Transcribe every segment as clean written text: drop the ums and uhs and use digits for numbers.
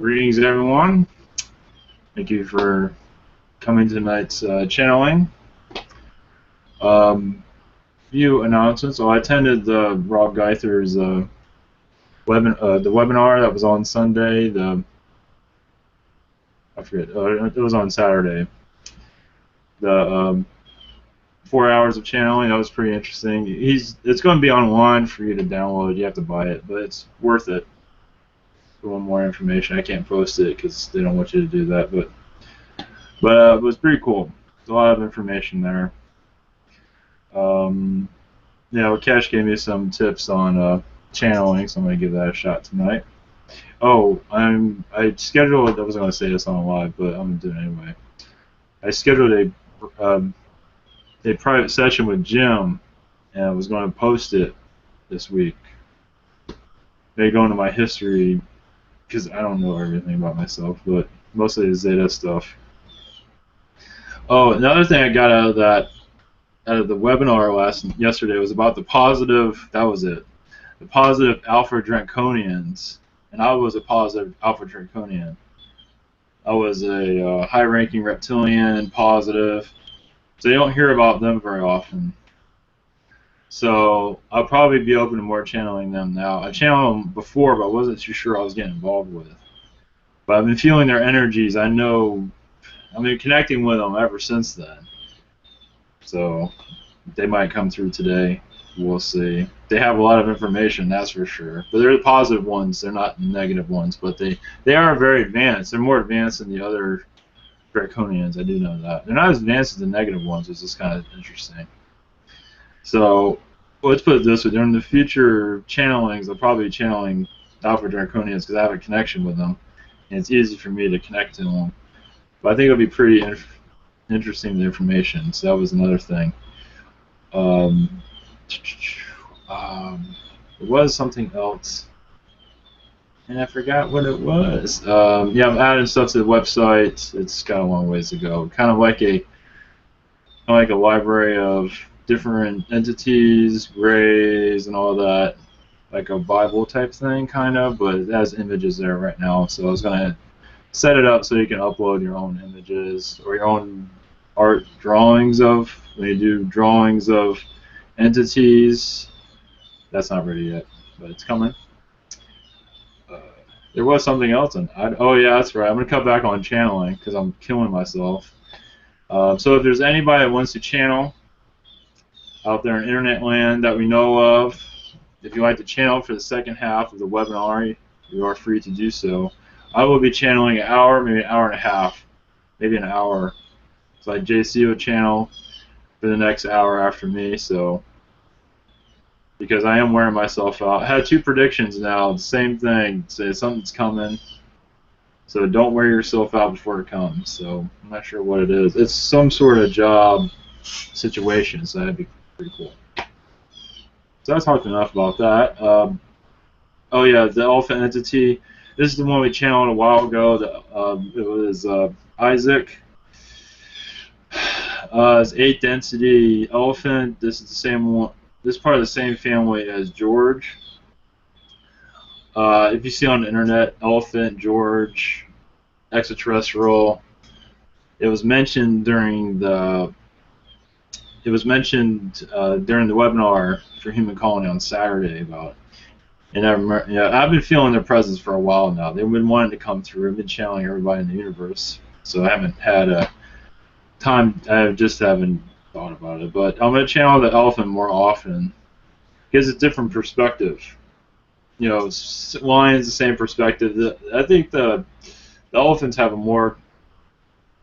Greetings, everyone. Thank you for coming to tonight's channeling. Few announcements. So I attended the Rob Geither's the webinar that was on Sunday. I forget. It was on Saturday. The 4 hours of channeling. That was pretty interesting. It's going to be online for you to download. You have to buy it, but it's worth it. If you want more information, I can't post it because they don't want you to do that. But it was pretty cool. There's a lot of information there. Yeah, Cash gave me some tips on channeling, so I'm going to give that a shot tonight. Oh, I scheduled, I wasn't going to say this on live, but I'm going to do it anyway. I scheduled a private session with Jim, and I was going to post it this week. They go into my history, because I don't know everything about myself, but mostly the Zeta stuff. Oh, another thing I got out of the webinar yesterday was about the positive. That was it. The positive alpha Draconians, and I was a positive alpha Draconian. I was a high-ranking Reptilian, positive. So you don't hear about them very often. So I'll probably be open to more channeling them now. I channeled them before, but I wasn't too sure I was getting involved with. But I've been feeling their energies. I know. I've been connecting with them ever since then. So they might come through today. We'll see. They have a lot of information, that's for sure. But they're the positive ones. They're not the negative ones. But they are very advanced. They're more advanced than the other Draconians. I do know that. They're not as advanced as the negative ones, which is kind of interesting. So let's put it this way. During the future channelings, I'll probably be channeling Alpha Draconians because I have a connection with them. And it's easy for me to connect to them. But I think it'll be pretty interesting, the information. So that was another thing. It was something else, and I forgot what it was. Yeah, I'm adding stuff to the website. It's got a long ways to go. Kind of like a library of different entities, rays, and all that, like a Bible type thing, kind of. But it has images there right now. So I was gonna set it up so you can upload your own images or your own art drawings of. When you do drawings of entities, that's not ready yet, but it's coming. There was something else, oh yeah, that's right. I'm gonna cut back on channeling because I'm killing myself. So if there's anybody that wants to channel out there in internet land that we know of, if you like to channel for the second half of the webinar, you are free to do so. I will be channeling an hour, maybe an hour and a half, maybe an hour. So like JC will channel for the next hour after me, so because I am wearing myself out. I had 2 predictions now, the same thing, say something's coming, so don't wear yourself out before it comes. So I'm not sure what it is. It's some sort of job situation, so that'd be pretty cool. So I talked enough about that. Oh yeah, the elephant entity. This is the one we channeled a while ago. It was Isaac. It's 8 density elephant. This is the same one. This is part of the same family as George. If you see on the internet, elephant, George, extraterrestrial. It was mentioned during the webinar for Human Colony on Saturday about. And I've been feeling their presence for a while now. They've been wanting to come through. I've been channeling everybody in the universe, so I haven't had a time. I just haven't thought about it. But I'm going to channel the elephant more often because it's a different perspective. You know, lion's the same perspective. I think the elephants have a more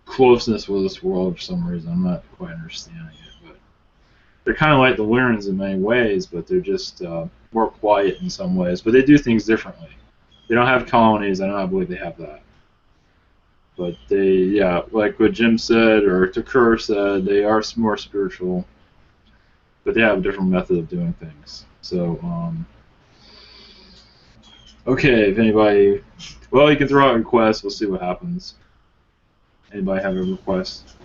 closeness with this world for some reason. I'm not quite understanding it, but they're kind of like the Lyrans in many ways, but they're just more quiet in some ways. But they do things differently. They don't have colonies. I don't believe they have that. But they, yeah, like what Jim said or Takur said, they are more spiritual, but they have a different method of doing things. So, okay, if anybody, well, you can throw out requests. We'll see what happens. Anybody have a request?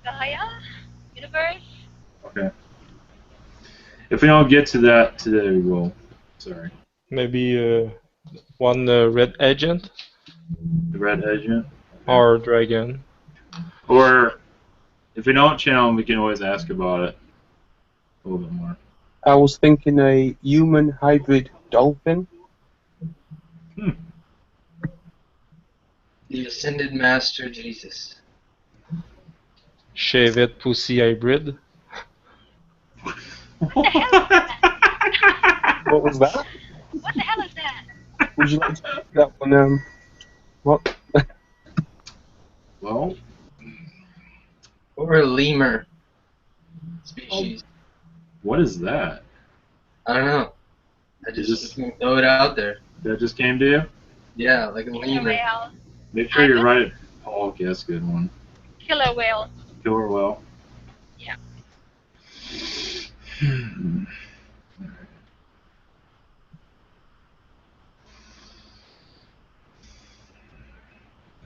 Gaia? Universe? Okay. If we don't get to that today, we will. Sorry. Maybe one red agent? The red agent. Okay. or dragon. Or if we don't channel him, we can always ask about it a little bit more. I was thinking a human hybrid dolphin. Hmm. The Ascended Master Jesus. Shave it, pussy hybrid. What the hell is that? What was that? What the hell is that? Would you like to take that one? What? Well, Or a lemur species. what is that? I don't know. I Is just this- gonna throw it out there. That just came to you? Yeah, like a Killer lemur. whale. Make sure you're right. Oh, okay, that's a good one. Killer whale. Killer whale. Yeah.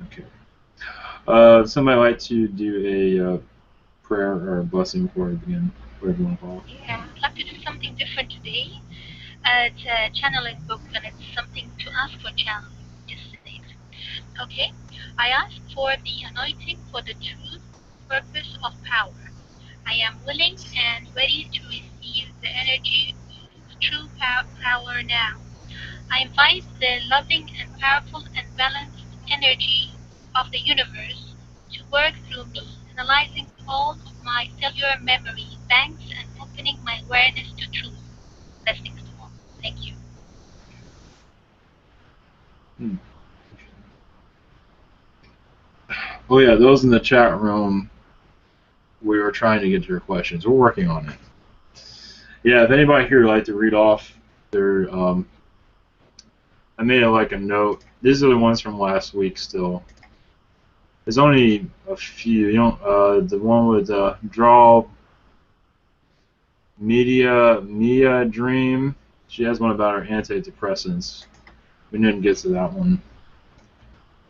Okay. Somebody like to do a prayer or a blessing before we begin, whatever you want to call it. Yeah. I'd like to do something different today. It's a channeling book, and it's something to ask for channeling. Just say it. Okay. I ask for the anointing for the truth, purpose of power. I am willing and ready to receive the energy of true power now. I invite the loving and powerful and balanced energy of the universe to work through me, analyzing all of my cellular memory banks and opening my awareness to truth. Blessings to all. Thank you. Oh yeah, those in the chat room, we were trying to get to your questions. We're working on it. Yeah, if anybody here would like to read off their, I made like a note. These are the ones from last week still. There's only a few. You know, the one with draw Mia Dream. She has one about her antidepressants. We didn't get to that one.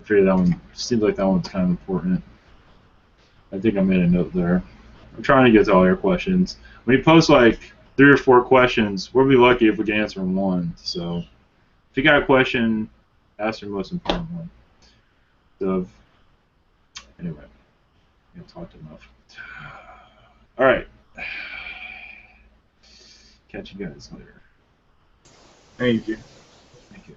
I figured that one seems like that one's kind of important. I think I made a note there. I'm trying to get to all your questions. When you post like 3 or 4 questions, we'll be lucky if we can answer one. So if you got a question, ask your most important one. So anyway, I talked enough. All right. Catch you guys later. Thank you. Thank you.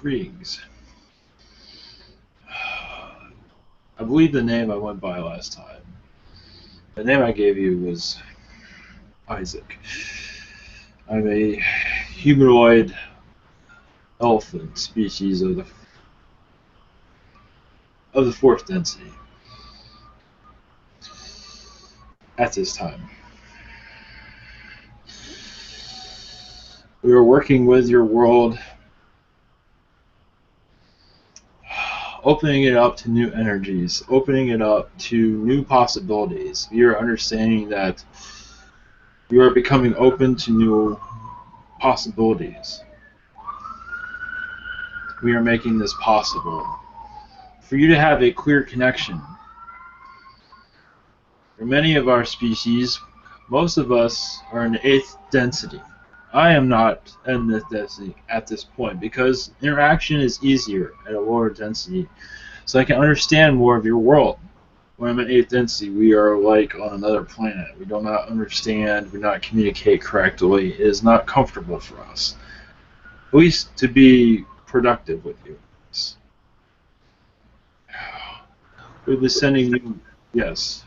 Greetings. I believe the name I went by last time. The name I gave you was Isaac. I'm a humanoid elephant species of the fourth density. At this time, we are working with your world, opening it up to new energies, opening it up to new possibilities. We are understanding that you are becoming open to new possibilities. We are making this possible for you to have a clear connection. For many of our species, most of us are in the 8th density. I am not in the density at this point because interaction is easier at a lower density, so I can understand more of your world. When I'm in 8th density, we are like on another planet. We do not understand, we do not communicate correctly. It is not comfortable for us, at least to be productive with you. We'll be sending you, yes.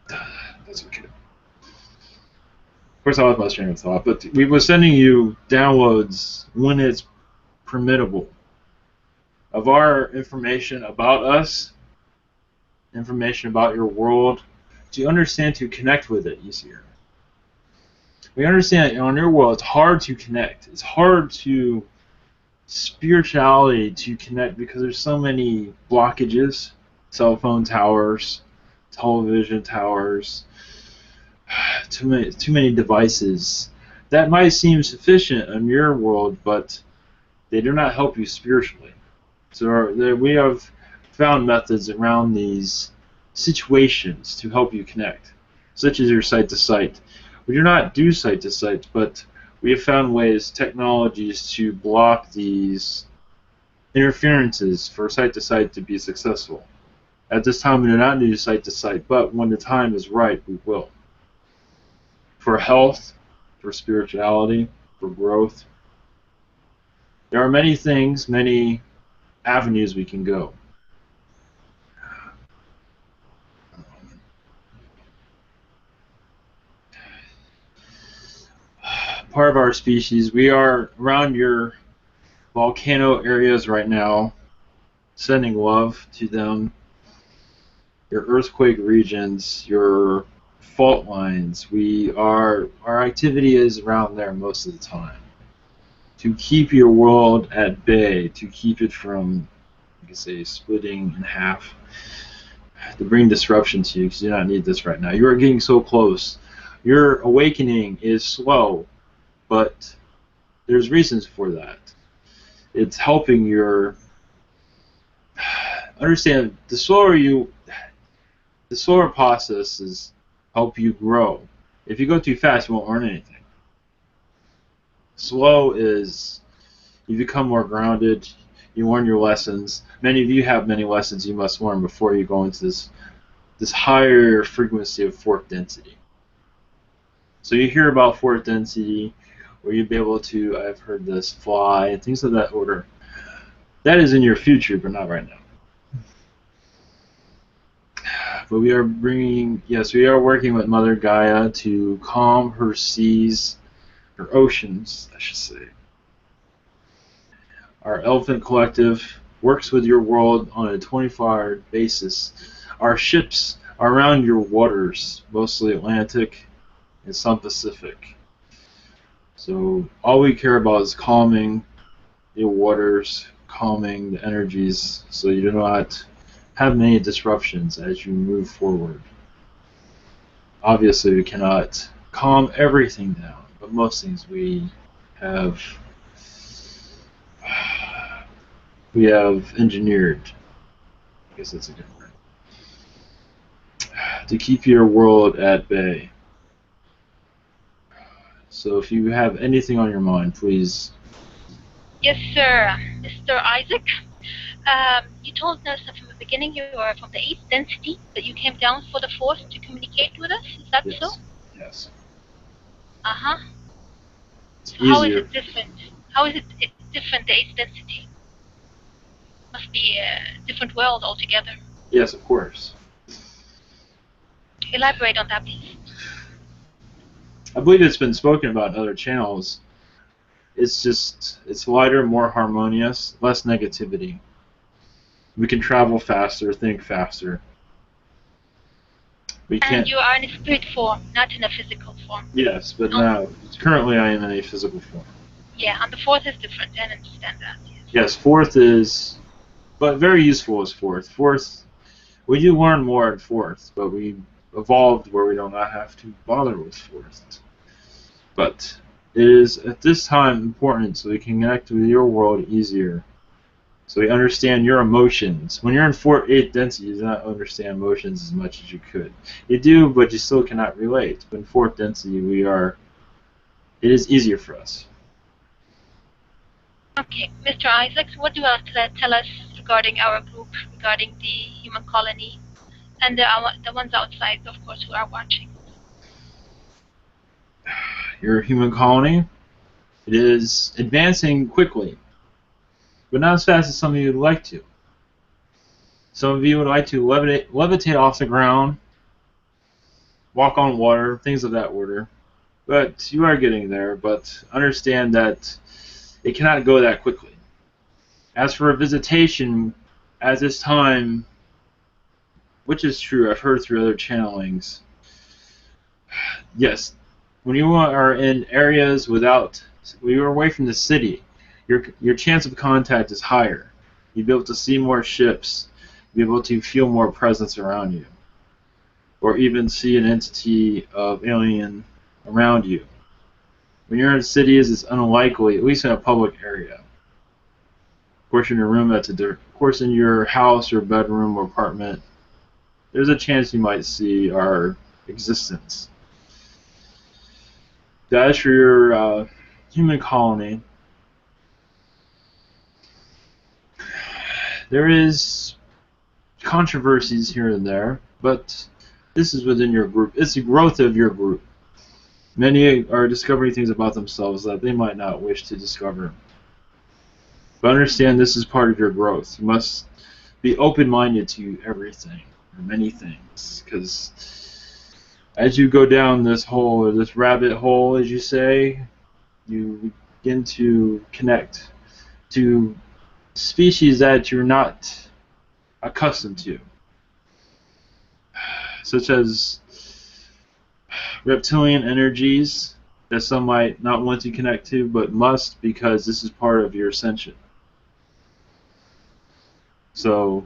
That's okay. Of course, I lost my train of thought, but we were sending you downloads when it's permittable of our information about us, information about your world, to understand, to connect with it easier. We understand that on your world it's hard to connect. It's hard to spirituality to connect because there's so many blockages, cell phone towers, television towers, too many devices. That might seem sufficient in your world, but they do not help you spiritually. So we have found methods around these situations to help you connect, such as your site-to-site. We do not do site-to-site, but we have found ways, technologies to block these interferences for site-to-site to be successful. At this time, we do not do site-to-site, but when the time is right, we will. For health, for spirituality, for growth. There are many things, many avenues we can go. Part of our species, we are around your volcano areas right now, sending love to them. Your earthquake regions, your fault lines, our activity is around there most of the time. To keep your world at bay, to keep it from, you can say, splitting in half, to bring disruption to you, because you do not need this right now. You are getting so close. Your awakening is slow, but there's reasons for that. It's helping your understand. The slower processes help you grow. If you go too fast, you won't learn anything. Slow is you become more grounded. You learn your lessons. Many of you have many lessons you must learn before you go into this higher frequency of fourth density. So you hear about fourth density, where you'll be able to, I've heard this, fly, and things of that order. That is in your future, but not right now. But we are we are working with Mother Gaia to calm her seas, her oceans, I should say. Our Elephant Collective works with your world on a 24-hour basis. Our ships are around your waters, mostly Atlantic and some Pacific. So all we care about is calming your waters, calming the energies, so you do not have many disruptions as you move forward. Obviously, we cannot calm everything down, but most things we have engineered. I guess that's a good word. To keep your world at bay. So if you have anything on your mind, please. Yes, sir. Mr. Isaac, you told us that from the beginning you were from the 8th density, but you came down for the 4th to communicate with us. Is that Yes. so? Yes. Uh-huh. How is easier. it different? How is it different, the 8th density? Must be a different world altogether. Yes, of course. Elaborate on that, please. I believe it's been spoken about in other channels. It's lighter, more harmonious, less negativity. We can travel faster, think faster. We And can't. you are in a spirit form, not in a physical form. Yes, but Oh. now currently I am in a physical form. Yeah, and the 4th is different. I understand that. Yes. Yes, fourth is, but very useful as fourth. Fourth, we do learn more at fourth, but we evolved where we do not have to bother with fourth. But it is at this time important so we can connect with your world easier. So we understand your emotions. When you're in 8th density, you do not understand emotions as much as you could. You do, but you still cannot relate. But in 4th density, it is easier for us. Okay, Mr. Isaacs, what do you have to tell us regarding our group, regarding the human colony, and the ones outside, of course, who are watching? Your human colony, it is advancing quickly, but not as fast as some of you would like to. Some of you would like to levitate off the ground, walk on water, things of that order. But you are getting there, but understand that it cannot go that quickly. As for a visitation, at this time, which is true, I've heard through other channelings, yes, when you are in areas when you're away from the city, your chance of contact is higher. You'll be able to see more ships, be able to feel more presence around you, or even see an entity of alien around you. When you're in cities, it's unlikely, at least in a public area. Of course, in your room, of course, in your house or bedroom or apartment, there's a chance you might see our existence. That is for your human colony. There is controversies here and there, but this is within your group. It's the growth of your group. Many are discovering things about themselves that they might not wish to discover. But understand this is part of your growth. You must be open-minded to everything, or many things, because as you go down this hole, or this rabbit hole, as you say, you begin to connect to species that you're not accustomed to, such as reptilian energies that some might not want to connect to, but must because this is part of your ascension. So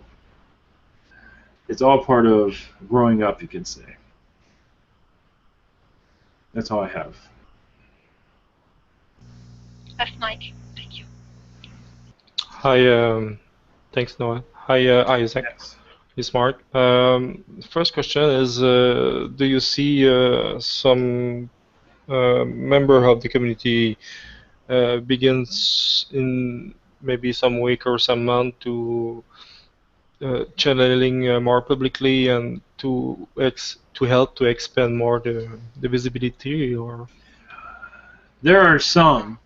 it's all part of growing up, you can say. That's all I have. That's Mike. Thank you. Hi, thanks, Noah. Hi, Isaac. Yes. You're smart. First question is, do you see some member of the community begins in maybe some week or some month to channeling more publicly and to help to expand more the visibility, or There are some,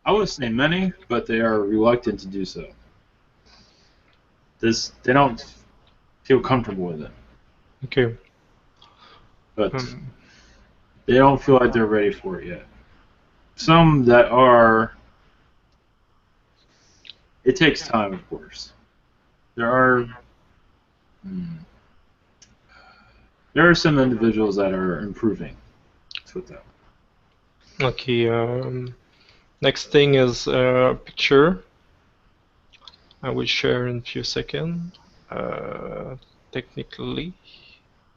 I wouldn't say many, but they are reluctant to do so. They don't feel comfortable with it, okay. but Um, they don't feel like they're ready for it yet. Some that are, it takes time, of course. There are some individuals that are improving. Let's put that. okay. Next thing is picture. I will share in a few seconds. Technically,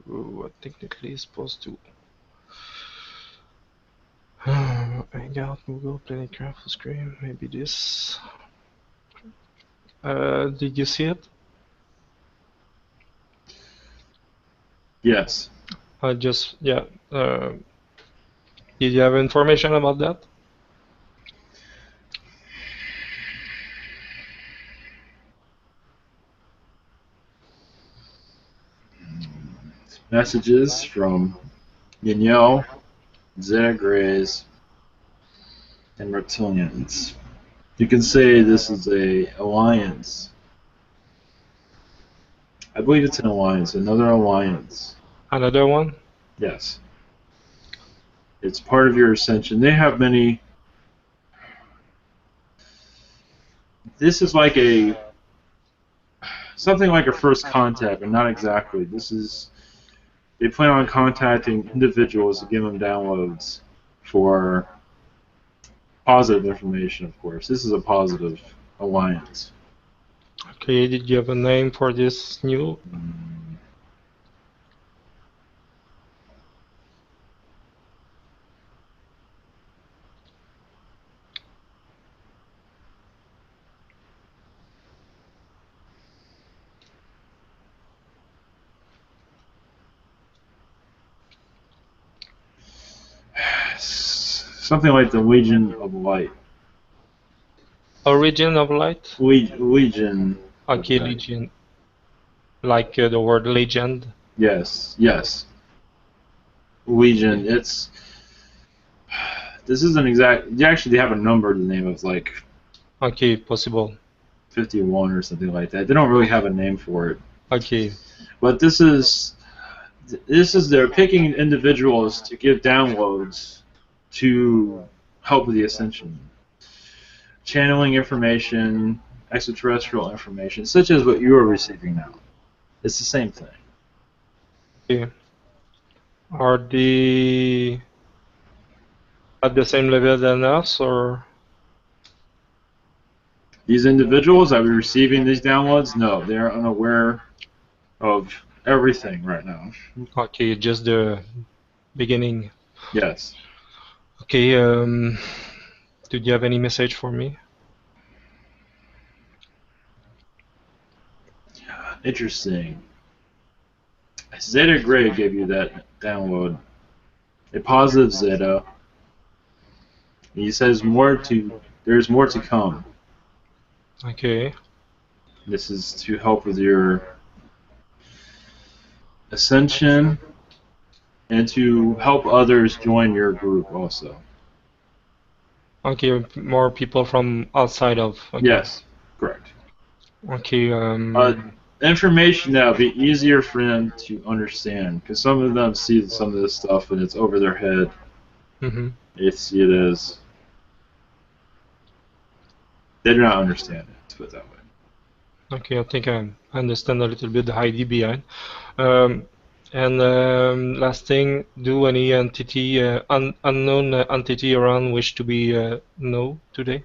what technically is supposed to? Hangout, Google, Planetcraft, full screen. Maybe this. Did you see it? Yes. Yeah. Did you have information about that? Messages from Yinyo, Xenagrays, and Reptilians. You can say this is a alliance. I believe it's an alliance, another alliance. Another one? Yes. It's part of your ascension. They have many. This is like something like a first contact, but not exactly. They plan on contacting individuals to give them downloads for positive information, of course. This is a positive alliance. Okay, did you have a name for this new? Something like the Legion of Light. Origin of Light? Legion. Okay, Legion. Like the word legend? Yes, yes. Legion. This isn't exact. They actually have a number to the name of like. Okay, possible. 51 or something like that. They don't really have a name for it. Okay. But this is they're picking individuals to give downloads to help with the ascension. Channeling information, extraterrestrial information, such as what you are receiving now. It's the same thing. Okay. Are they at the same level than us, or? These individuals that are receiving these downloads, no, they are unaware of everything right now. Okay, just the beginning. Yes. Okay, did you have any message for me? Interesting. Zeta Gray gave you that download. A positive Zeta. He says there's more to come. Okay. This is to help with your ascension and to help others join your group also. Okay, more people from outside of. Okay. Yes, correct. Okay. Information that will be easier for them to understand, because some of them see some of this stuff and it's over their head. Mm-hmm. They see it as they do not understand it. Let's put it that way. Okay, I think I understand a little bit the idea behind. Last thing, do any entity, unknown entity around wish to be know today?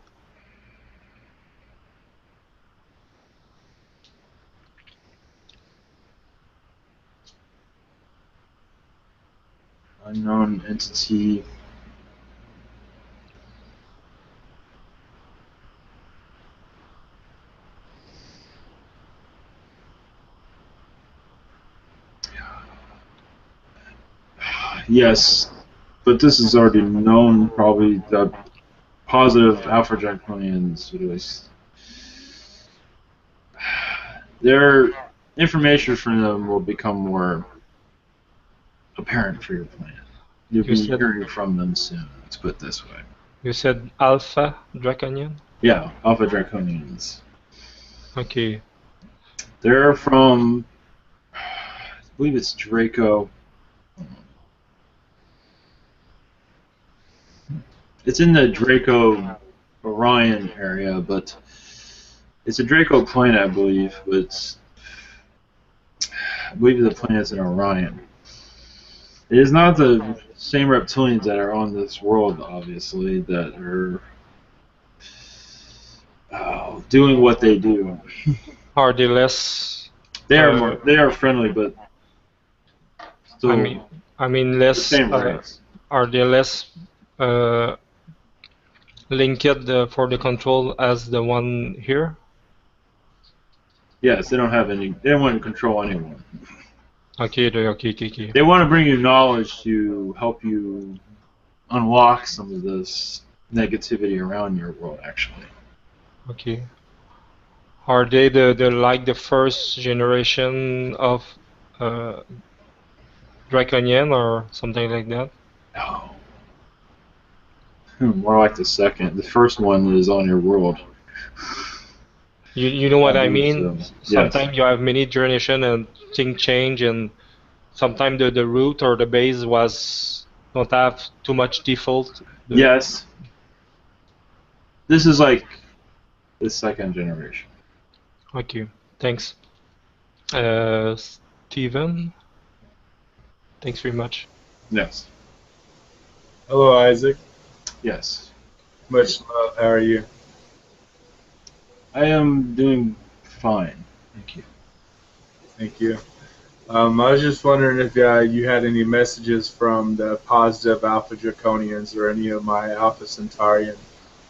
Unknown entity. Yes, but this is already known. Probably the positive alpha Draconians, at least. Their information from them will become more apparent for your plan. You'll be hearing from them soon. Let's put it this way. You said Alpha Draconian? Yeah, alpha Draconians. Okay. They're from, I believe it's Draco. It's in the Draco Orion area, but it's a Draco planet, I believe. But I believe the planet's in Orion. It is not the same reptilians that are on this world, obviously, that are doing what they do. Are they less? They are friendly, but still. I mean less. The same race. Are they less linked for the control as the one here? Yes, they don't have any. They don't want to control anyone. Okay. They want to bring you knowledge to help you unlock some of this negativity around your world, actually. Okay. Are they like the first generation of Draconian or something like that? No. More like the second. The first one is on your world. You know what I believe mean? so. Yes. Sometimes you have many generation and things change, and sometimes the root or the base was don't have too much default. Yes. This is like the second generation. Okay, thanks. Steven, thanks very much. Yes. Hello, Isaac. Yes. Much love. How are you? I am doing fine. Thank you. Thank you. I was just wondering if you had any messages from the positive Alpha Draconians or any of my Alpha Centaurian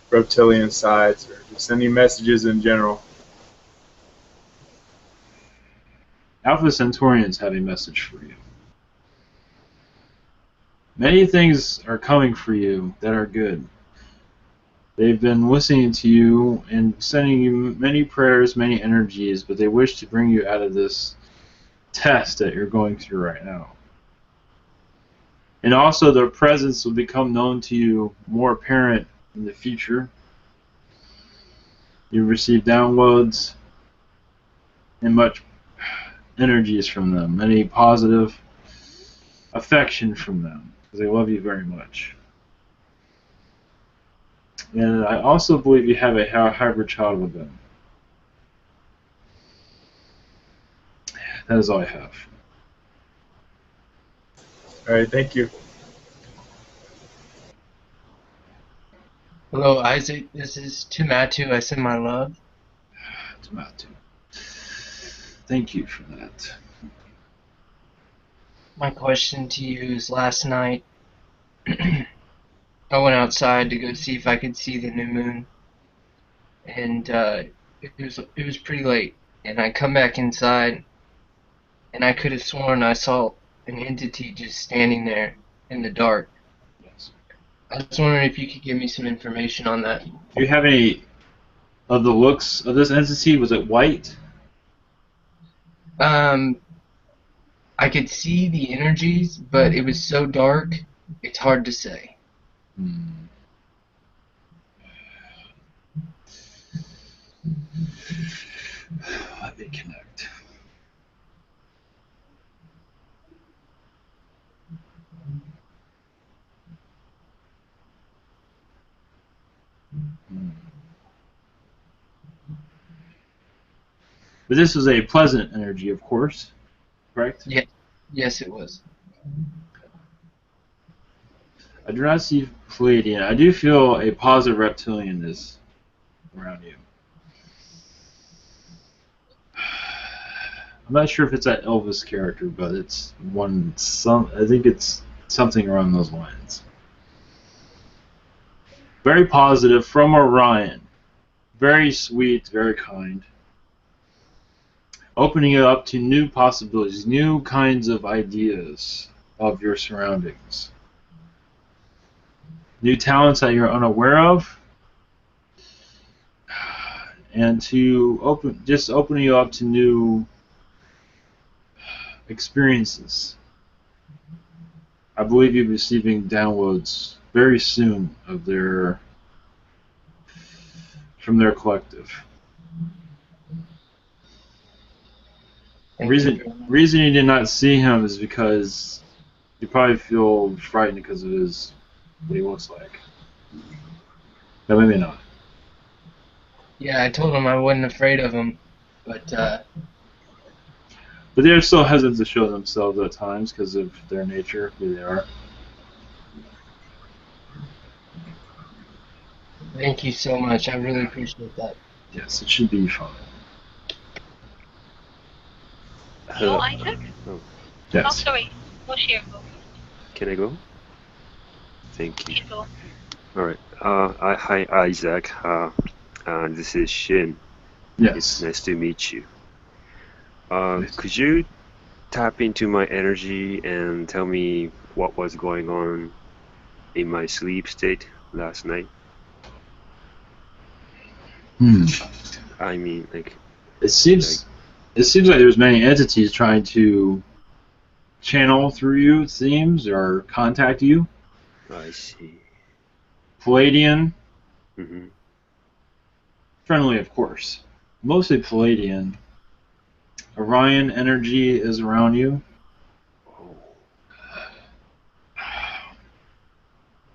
Reptilian sides, or just any messages in general. Alpha Centaurians have a message for you. Many things are coming for you that are good. They've been listening to you and sending you many prayers, many energies, but they wish to bring you out of this test that you're going through right now. And also their presence will become known to you more apparent in the future. You receive downloads and much energies from them, many positive affection from them, because they love you very much. And I also believe you have a hybrid child with them. That is all I have. All right, thank you. Hello, Isaac. This is Tumatu. I send my love. Tumatu. Thank you for that. My question to you is last night I went outside to go see if I could see the new moon, and it was pretty late. And I come back inside, and I could have sworn I saw an entity just standing there in the dark. Yes. I was wondering if you could give me some information on that. Do you have any of the looks of this entity? Was it white? I could see the energies, but it was so dark, it's hard to say. Let me connect. But this was a pleasant energy, of course, correct? Yeah. Yes, it was. I do not see Palladian. I do feel a positive reptilian is around you. I'm not sure if it's that Elvis character, but it's I think it's something around those lines. Very positive from Orion. Very sweet, very kind. Opening it up to new possibilities, new kinds of ideas of your surroundings. New talents that you're unaware of. And to opening you up to new experiences. I believe you'll be receiving downloads very soon of from their collective. The reason you did not see him is because you probably feel frightened because of what he looks like. But maybe not. Yeah, I told him I wasn't afraid of him, but they're still hesitant to show themselves at times because of their nature, who they are. thank you so much. I really appreciate that. Yes, it should be fun. Hello, Isaac? Oh, Yes. Oh, sorry. Moshir, go. can I go? Thank you. Please go. All right. Hi, Isaac. This is Shin. Yes. It's nice to meet you. Could you tap into my energy and tell me what was going on in my sleep state last night? I mean, like, It seems like there's many entities trying to channel through you, it seems, or contact you. I see. Palladian, Hmm. friendly of course. Mostly Palladian. Orion energy is around you. Oh,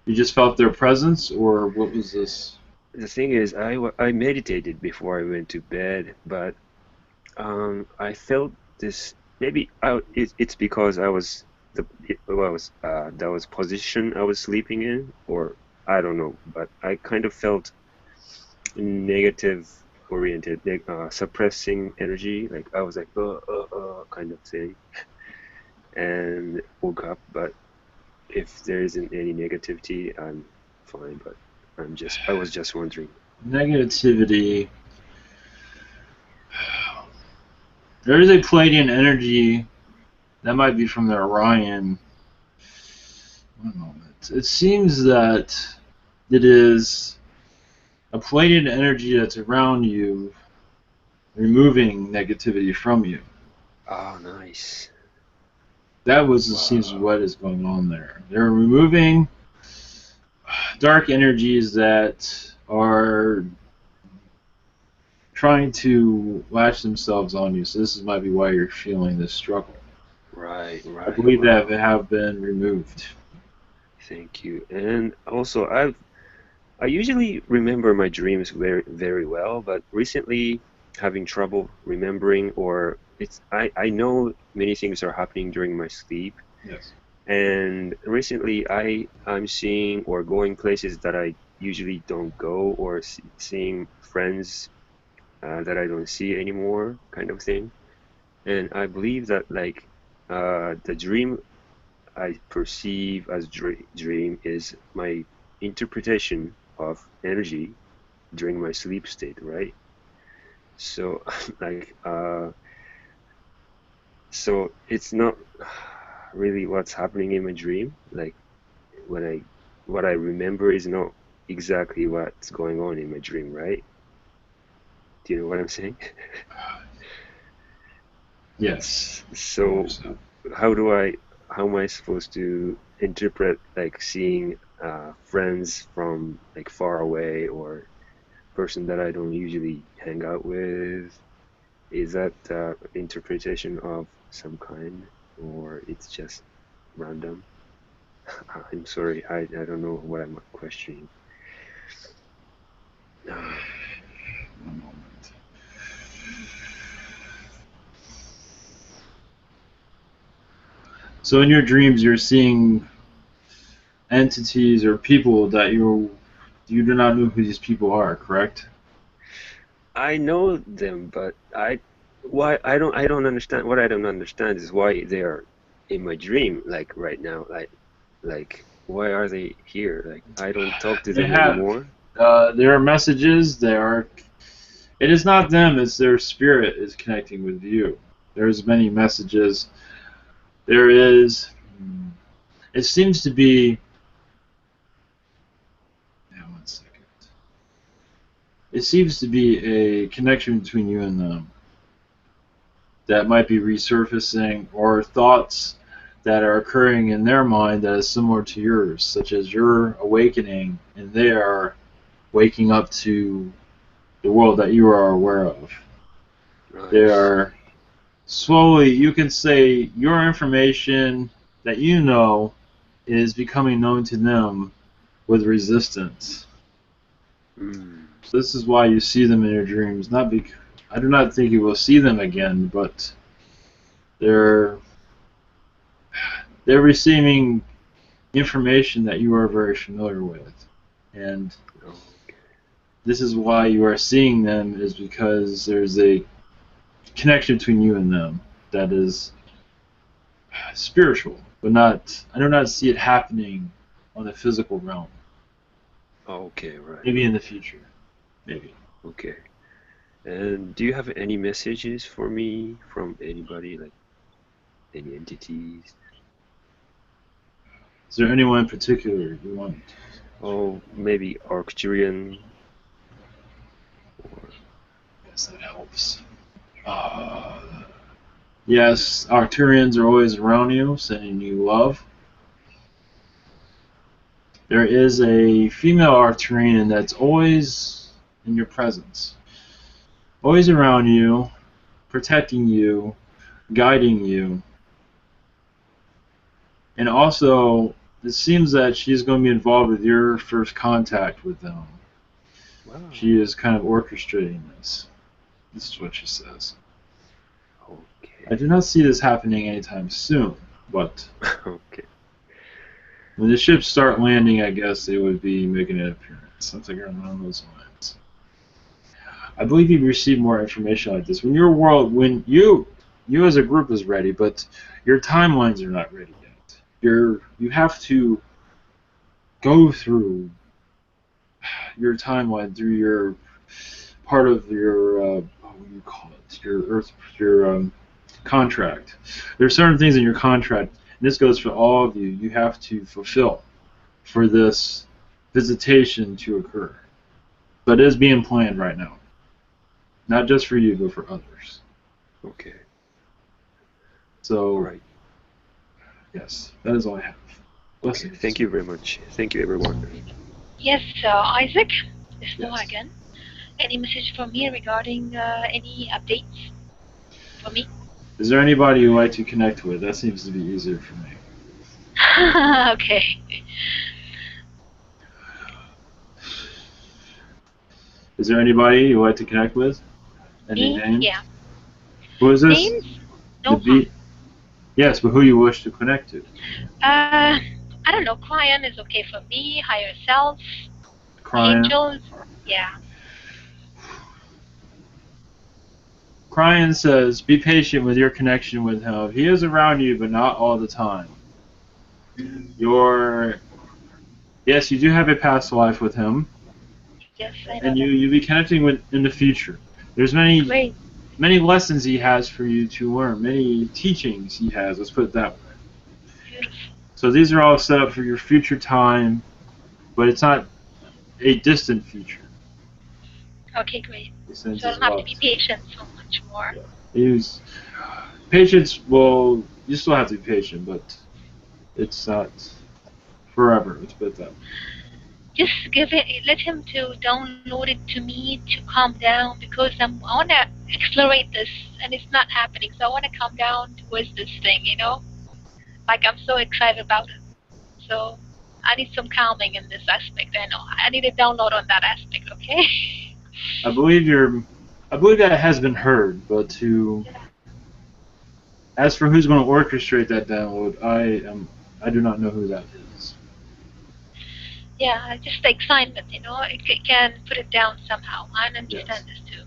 You just felt their presence, or what was this? the thing is, I meditated before I went to bed, but I felt this. Maybe it's because I was that was position I was sleeping in, or I don't know. But I kind of felt negative oriented, suppressing energy. Like I was like, kind of thing, and woke up. But if there isn't any negativity, I'm fine. But I was just wondering. Negativity. There is a Palladian energy that might be from the Orion. One moment. It seems that it is a Palladian energy that's around you, removing negativity from you. Oh, nice. That was, it seems, Wow. what is going on there. They're removing dark energies that are trying to latch themselves on you. So this might be why you're feeling this struggle. Right, I right. believe that Wow. they have been removed. Thank you. And also, I usually remember my dreams very, very well, but recently having trouble remembering, or I know many things are happening during my sleep, Yes. and recently I'm seeing or going places that I usually don't go, or seeing friends that I don't see anymore, kind of thing. And I believe that like the dream I perceive as dream is my interpretation of energy during my sleep state, right? So like so it's not really what's happening in my dream. Like when what I remember is not exactly what's going on in my dream, right? Do you know what I'm saying? Yes. So how do how am I supposed to interpret like seeing friends from like far away or person that I don't usually hang out with? Is that interpretation of some kind, or it's just random? I'm sorry, I don't know what I'm questioning. One moment. So in your dreams, you're seeing entities or people that you do not know who these people are, correct? I know them, but I don't understand. What I don't understand is why they are in my dream, like right now. Like why are they here? Like I don't talk to They them have. anymore. There are messages. They are. It is not them. It's their spirit is connecting with you. There's many messages. There is. It seems to be. Yeah, one second. It seems to be a connection between you and them that might be resurfacing, or thoughts that are occurring in their mind that is similar to yours, such as you're awakening and they are waking up to the world that you are aware of. They Nice. are slowly, you can say, your information that you know is becoming known to them with resistance. Mm. So this is why you see them in your dreams. I do not think you will see them again, but they're they're receiving information that you are very familiar with, and Okay. this is why you are seeing them, is because there's a connection between you and them that is spiritual, but not. I do not see it happening on the physical realm. Okay. Right. Maybe in the Okay. future. Maybe. Okay. And do you have any messages for me from anybody, like any entities? Is there anyone in particular you want? Oh, maybe Arcturian or Yes, that helps. Yes, Arcturians are always around you, sending you love. there is a female Arcturian that's always in your presence, always around you, protecting you, guiding you. And also, it seems that she's going to be involved with your first contact with them. Wow. She is kind of orchestrating this. This is what she says. Okay. I do not see this happening anytime soon, but Okay. when the ships start landing, I guess they would be making an appearance. Something around those lines. I believe you've received more information like this. When your world, when you as a group is ready, but your timelines are not ready yet. You have to go through your timeline, through your part of your what do you call it? Your Earth, your contract. There are certain things in your contract, and this goes for all of you. You have to fulfill for this visitation to occur, but it is being planned right now. Not just for you, but for others. Okay. So, All right. yes, that is all I have. Okay. Blessings. Thank you very much. Thank you, everyone. Yes, Isaac, it's Noah Yes. again. Any message from me regarding any updates for me? Is there anybody you'd like to connect with? That seems to be easier for me. Okay. Is there anybody you'd like to connect with? Any Me? names? Yeah. Who is this? Names? The No B. Yes, but who you wish to connect to? I don't know. Client is okay for me. Higher self. Cryan. Angels. Yeah. Cryan says, be patient with your connection with him. He is around you, but not all the time. Yes, you do have a past life with him, Yes, I know and that. you'll be connecting with in the future. There's many Great. lessons he has for you to learn, many teachings he has. Let's put it that way. Beautiful. So these are all set up for your future time, but it's not a distant future. Okay, great. He So sends I his don't have to love. be patient so much more. Use patience. Well, you still have to be patient, but it's not forever. Let's put it that way. Just let him to download it to me to calm down because I want to accelerate this and it's not happening. So I want to calm down towards this thing, Like I'm so excited about it. So I need some calming in this aspect. I know I need a download on that aspect. Okay. I believe that has been heard, but as for who's going to orchestrate that download, I do not know who that is. Yeah, just the excitement, it can put it down somehow. I understand Yes. this too.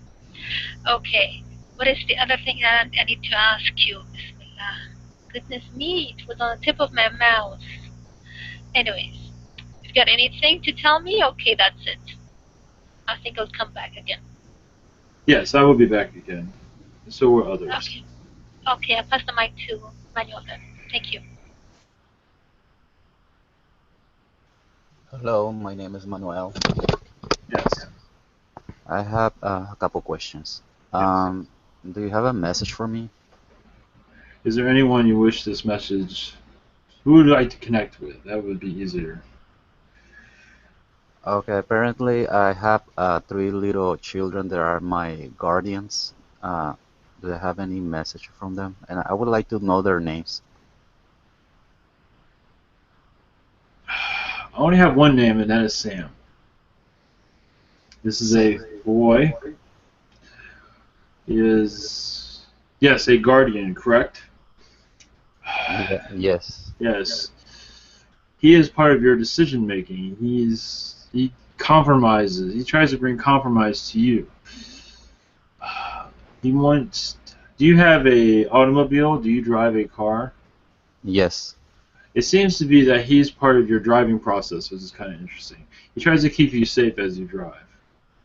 Okay, what is the other thing that I need to ask you? Bismillah. Goodness me, it was on the tip of my mouth. Anyways, if you got anything to tell me, okay, that's it. I think I'll come back again. Yes, I will be back again. So will others. Okay. Okay, I'll pass the mic to Manuel then. Thank you. Hello, my name is Manuel. Yes. I have a couple questions. Yes. Do you have a message for me? Is there anyone you wish this message? Who would you like to connect with? That would be easier. Okay, apparently I have three little children that are my guardians. Do I have any message from them? And I would like to know their names. I only have one name, and that is Sam. This is a boy. He is, yes, a guardian, correct? Yes. Yes. He is part of your decision making. He compromises. He tries to bring compromise to you. He wants. Do you have a automobile? Do you drive a car? Yes. It seems to be that he's part of your driving process, which is kind of interesting. He tries to keep you safe as you drive.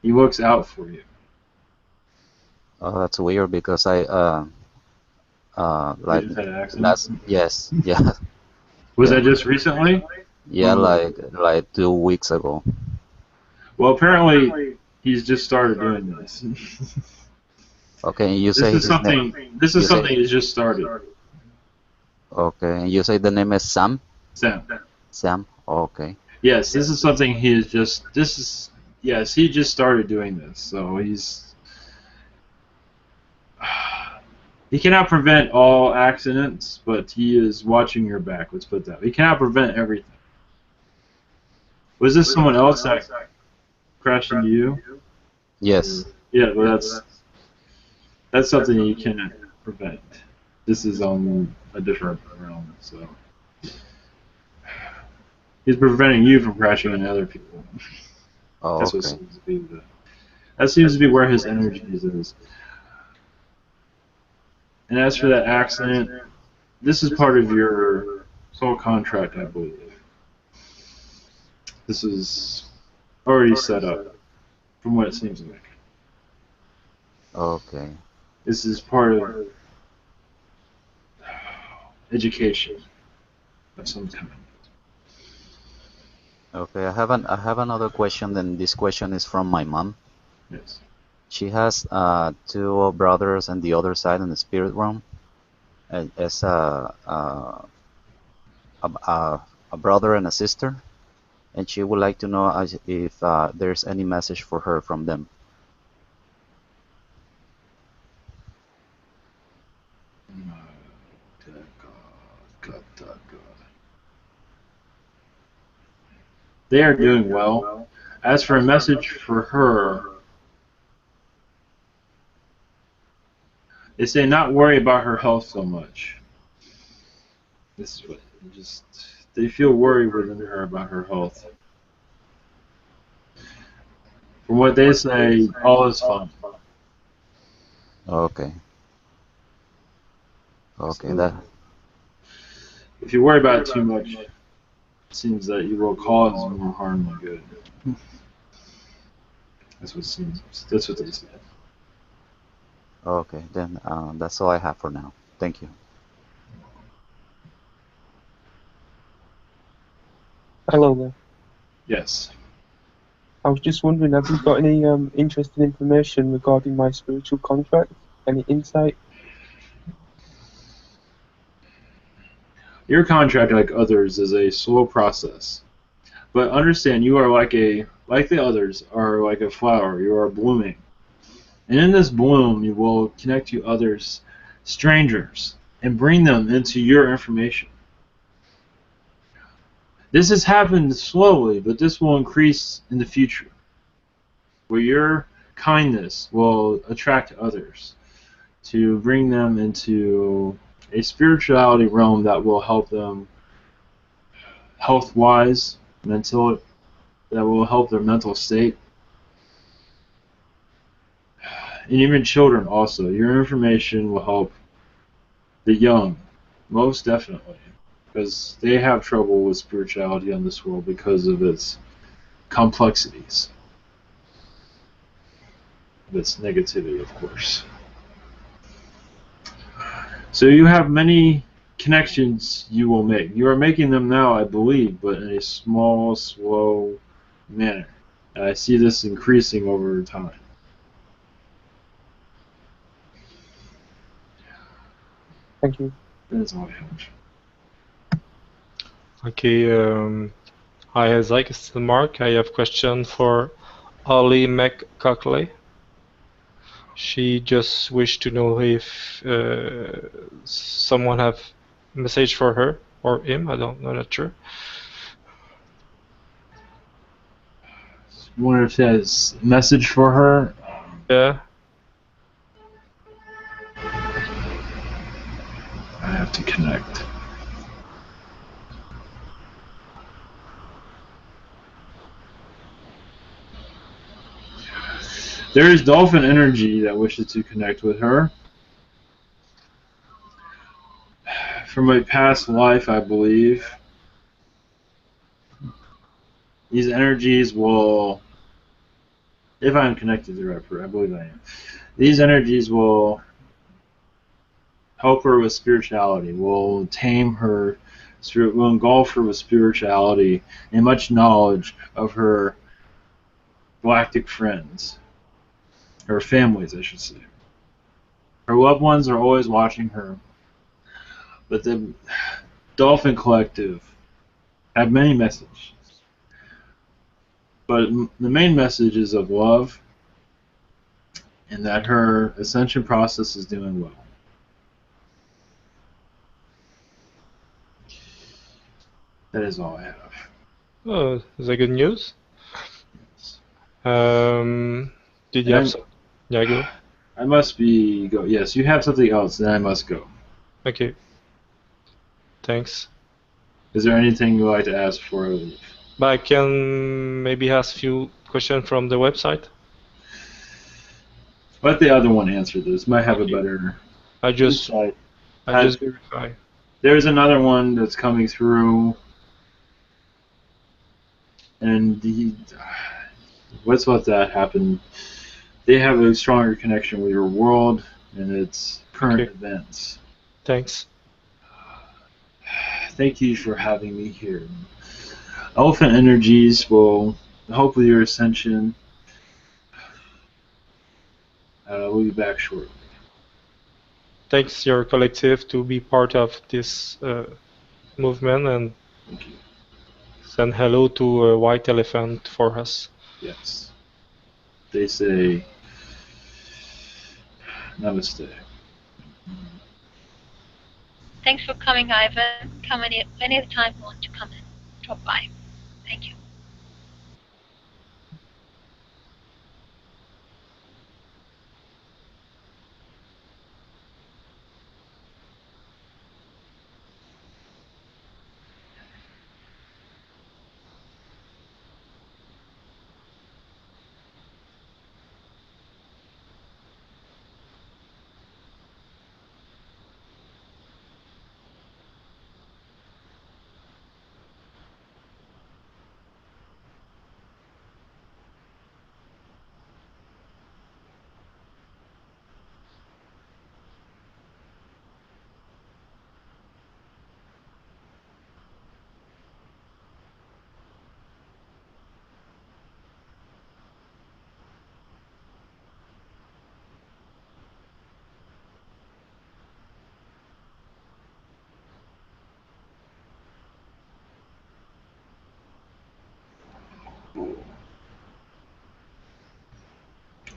He looks out for you. Oh, that's weird because I You like just had an accident? yes, yeah, Was yeah, that just recently? yeah, like 2 weeks ago. Well, apparently he's just started doing this. Okay, and you This say is his name. something. This is You say something he's just started. okay, and you say the name is Sam. Sam. Sam. Okay. Yes, this is something he is just. This is yes, he just started doing this, so he's. He cannot prevent all accidents, but he is watching your back. Let's put that. He cannot prevent everything. Was this someone else that crashed into you? Yes. Yeah, well, that's something you cannot prevent. This is on a different realm, so he's preventing you from crashing into other people. Oh, That's what okay. seems to be that seems to be where his energy is. And as for that accident, this is part of your soul contract, I believe. This is already set up, from what it seems like. Okay. This is part of education of some kind. Okay. I have another question. Then this question is from my mom. Yes. She has two brothers on the other side in the spirit realm. As a brother and a sister, and she would like to know if there's any message for her from them. They are doing well. As for a message for her, they say not worry about her health so much. This is what just they feel worried within her about her health. From what they say, all is fine. Okay. Okay. So, if you worry about it too much, it seems that you will cause more harm than good. That's what seems. That's what they say. Okay. Then that's all I have for now. Thank you. Hello there. Yes. I was just wondering, have you got any interesting information regarding my spiritual contract? Any insight? Your contract, like others, is a slow process. But understand, you are like the others are like a flower. You are blooming, and in this bloom, you will connect to others, strangers, and bring them into your information. This has happened slowly, but this will increase in the future, where your kindness will attract others to bring them into a spirituality realm that will help them health-wise, mental, that will help their mental state, and even children also. Your information will help the young, most definitely, because they have trouble with spirituality in this world because of its complexities, of its negativity, of course. So you have many connections you will make. You are making them now, I believe, but in a small, slow manner. And I see this increasing over time. Thank you. That's all I have. Okay. Hi, Isaac. It's still Mark. I have question for Ollie McCockley. She just wished to know if someone have message for her or him. I'm not sure. I wonder if she has a message for her. Yeah. I have to connect. There is dolphin energy that wishes to connect with her. From a past life, I believe. These energies will, if I am connected to her, I believe I am. These energies will help her with spirituality, will tame her, will engulf her with spirituality and much knowledge of her galactic friends, her families, I should say. Her loved ones are always watching her, but the Dolphin Collective have many messages. But the main message is of love, and that her ascension process is doing well. That is all I have. Oh, is that good news? Did you have some? Yeah, go. I must be go. Yes, you have something else, then I must go. Okay. Thanks. Is there anything you'd like to ask before I leave? But I can maybe ask a few questions from the website. Let the other one answer this. Might have Okay. a better I just insight. verify. There's another one that's coming through, and let's let that happen. They have a stronger connection with your world and its current Okay. events. Thanks. Thank you for having me here. Elephant Energies will help with your ascension. We'll be back shortly. Thanks your collective to be part of this movement, and Thank you. send hello to a white elephant for us. Yes. They say namaste. Thanks for coming, Ivan. Come anytime you want to come and drop by. Thank you.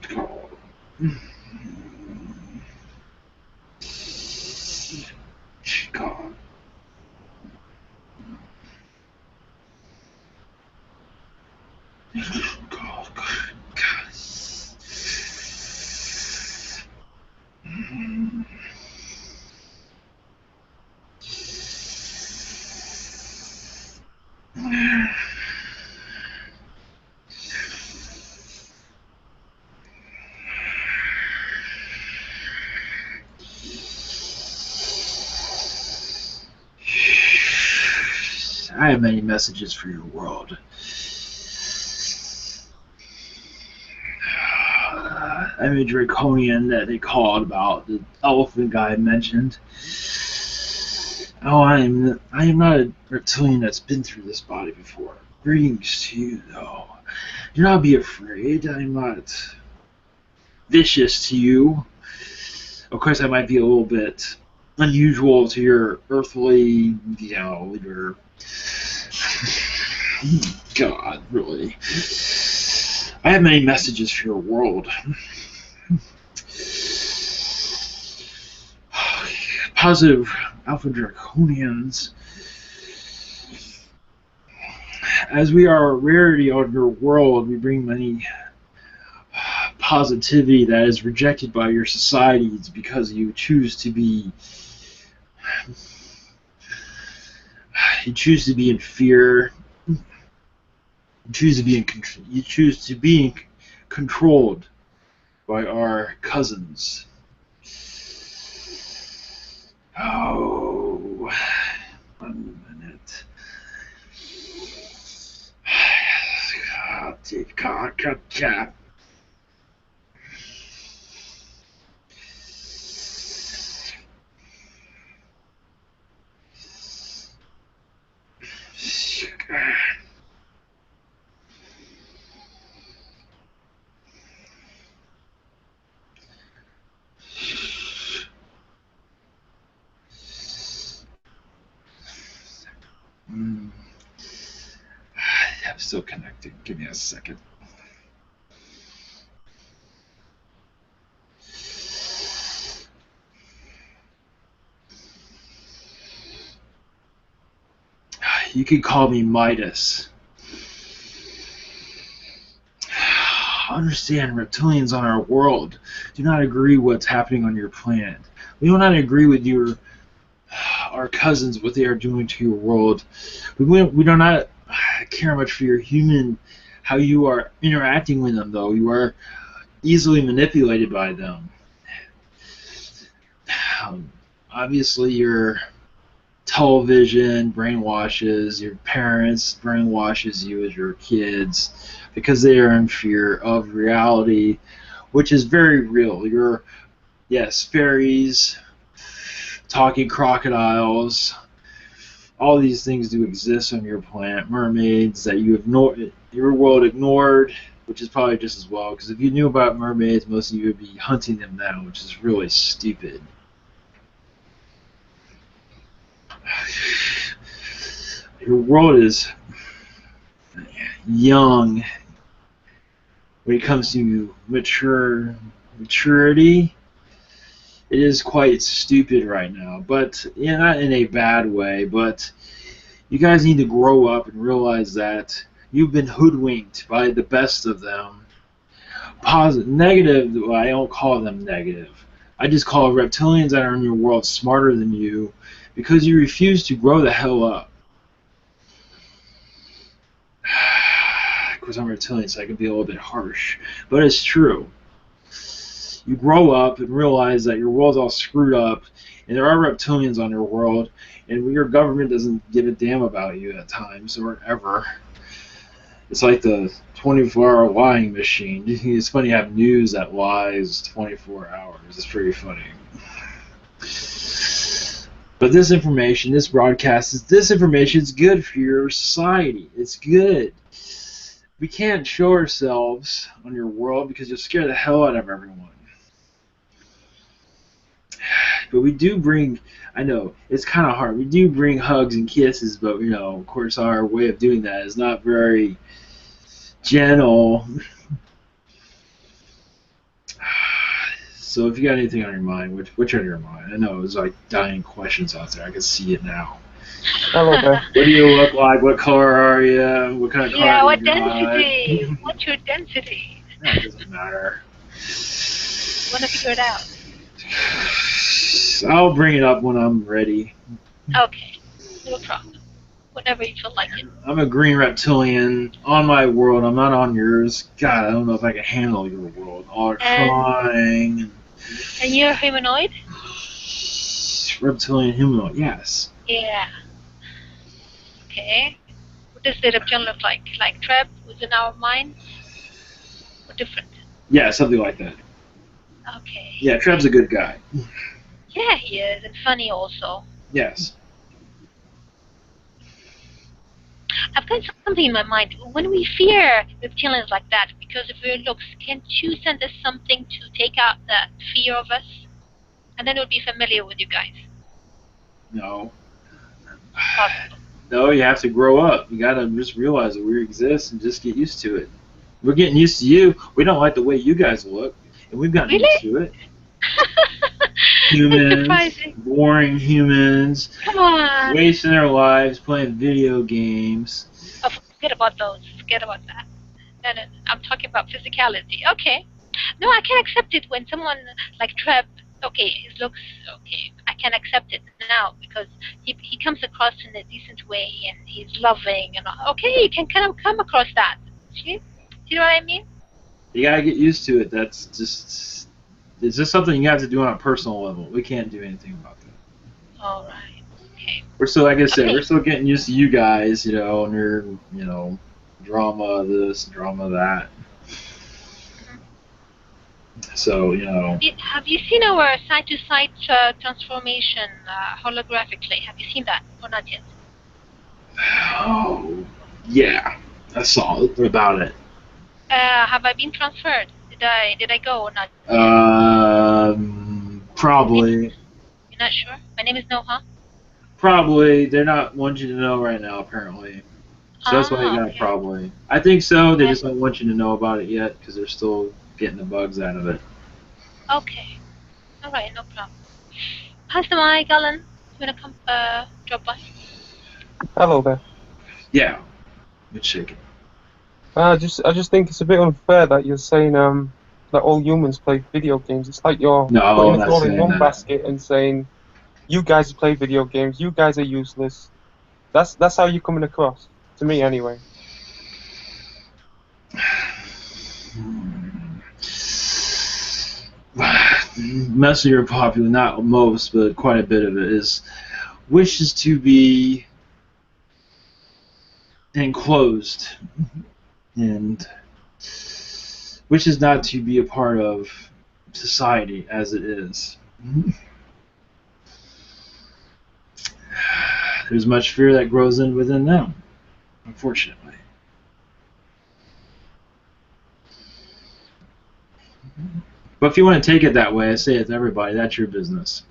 God. God. I have many messages for your world. I'm a Draconian that they called about the elephant guy I mentioned. Oh, I am not a reptilian that's been through this body before. Greetings to you, though. Do not be afraid. I'm not vicious to you. Of course, I might be a little bit unusual to your earthly, your God, really. I have many messages for your world. Positive Alpha Draconians. As we are a rarity on your world, we bring many positivity that is rejected by your societies because you choose to be in fear. You choose to be controlled by our cousins. Oh, 1 minute. God. I have Still connected. Give me a second. You could call me Midas. Understand, reptilians on our world do not agree what's happening on your planet. We do not agree with our cousins, what they are doing to your world. We do not care much for your human, how you are interacting with them, though. You are easily manipulated by them. Obviously, your television brainwashes, your parents brainwashes you as your kids because they are in fear of reality, which is very real. Yes, fairies, talking crocodiles, all these things do exist on your planet. Mermaids that your world ignored, which is probably just as well, because if you knew about mermaids, most of you would be hunting them now, which is really stupid. Your world is young when it comes to maturity. It is quite stupid right now, but not in a bad way. But you guys need to grow up and realize that you've been hoodwinked by the best of them. Negative, well, I don't call them negative. I just call reptilians that are in your world smarter than you because you refuse to grow the hell up. Of course, I'm reptilian, so I can be a little bit harsh, but it's true. You grow up and realize that your world's all screwed up, and there are reptilians on your world, and your government doesn't give a damn about you at times or ever. It's like the 24-hour lying machine. It's funny to have news that lies 24 hours. It's pretty funny. But this information, this broadcast, this information is good for your society. It's good. We can't show ourselves on your world because you'll scare the hell out of everyone. But we do bring, I know, it's kind of hard. We do bring hugs and kisses, but, of course, our way of doing that is not very gentle. So if you got anything on your mind, which on your mind? I know it was like dying questions out there. I can see it now. Hello there. What do you look like? What color are you? What kind of car Yeah, do what you drive? density? What's your density? That doesn't matter. Want to figure it out? I'll bring it up when I'm ready. Okay, no problem. Whenever you feel like it. I'm a green reptilian on my world. I'm not on yours. God, I don't know if I can handle your world. All crying. And you're humanoid? Reptilian humanoid, yes. Yeah. Okay. What does the reptilian look like? Like Treb within our minds? Or different? Yeah, something like that. Okay. Yeah, Treb's a good guy. Yeah, he is, and funny also. Yes. I've got something in my mind. When we fear reptilians like that because of their looks, can't you send us something to take out that fear of us? And then we'll be familiar with you guys. No. Possible. No, you have to grow up. You gotta just realize that we exist and just get used to it. We're getting used to you. We don't like the way you guys look, and we've gotten used to it. Humans, boring humans, Come on. wasting their lives playing video games. Oh, forget about those. Forget about that. No, I'm talking about physicality. Okay. No, I can accept it when someone like Treb, okay, his looks, okay, I can accept it now because he comes across in a decent way and he's loving and okay, you can kind of come across that. See? Do you know what I mean? You gotta get used to it. It's just something you have to do on a personal level. We can't do anything about that. All right. Okay. We're still, like I said, we're still getting used to you guys, and your, drama this, drama that. So, Have you seen our side-to-side transformation holographically? Have you seen that or not yet? Oh, yeah. I saw about it. Have I been transferred? Did I go or not? Probably. You're not sure? My name is Noha. Probably. They're not wanting you to know right now, apparently. So that's why they got it Okay. probably. I think so. They Yes. just don't want you to know about it yet because they're still getting the bugs out of it. Okay. All right. No problem. Pastor Mike, Alan, you wanna come drop by? Hello there. Yeah, it's shaking. I just think it's a bit unfair that you're saying that all humans play video games. It's like you're No, putting I'm us not all in saying one that. basket and saying you guys play video games, you guys are useless. That's how you're coming across to me anyway. Most of your population, not most, but quite a bit of it, is wishes to be enclosed and wishes not to be a part of society as it is. There's much fear that grows in within them, unfortunately. But if you want to take it that way, I say it to everybody, that's your business.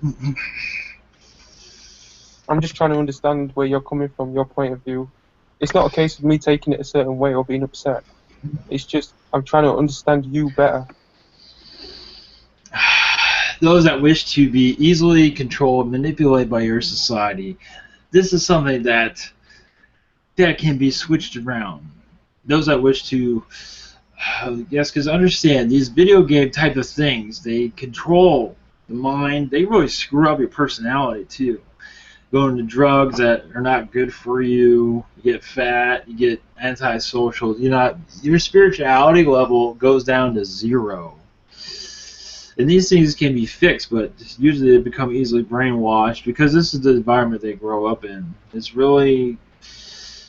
I'm just trying to understand where you're coming from, your point of view. It's not a case of me taking it a certain way or being upset. It's just I'm trying to understand you better. Those that wish to be easily controlled, manipulated by your society, this is something that can be switched around. Those that wish to, yes, because understand, these video game type of things, they control the mind. They really screw up your personality, too. Going to drugs that are not good for you, you get fat, you get antisocial, your spirituality level goes down to 0. And these things can be fixed, but usually they become easily brainwashed because this is the environment they grow up in. It's really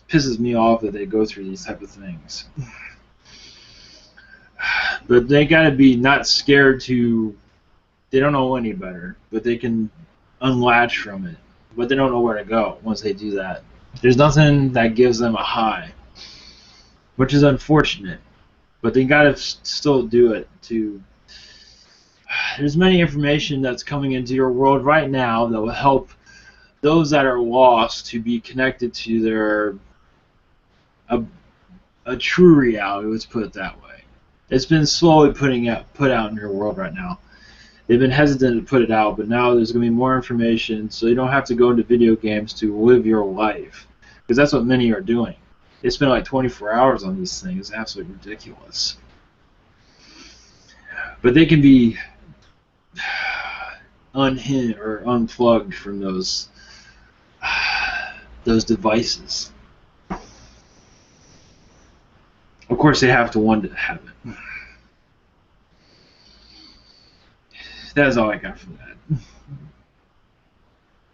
pisses me off that they go through these type of things. But they gotta be not scared to. They don't know any better, but they can unlatch from it. But they don't know where to go once they do that. There's nothing that gives them a high, which is unfortunate. But they gotta still do it to. There's many information that's coming into your world right now that will help those that are lost to be connected to their a true reality. Let's put it that way. It's been slowly put out in your world right now. They've been hesitant to put it out, but now there's going to be more information, so you don't have to go into video games to live your life, because that's what many are doing. They spend like 24 hours on these things. It's absolutely ridiculous. But they can be unhinged or unplugged from those devices. Of course, they have to want to have it. That's all I got from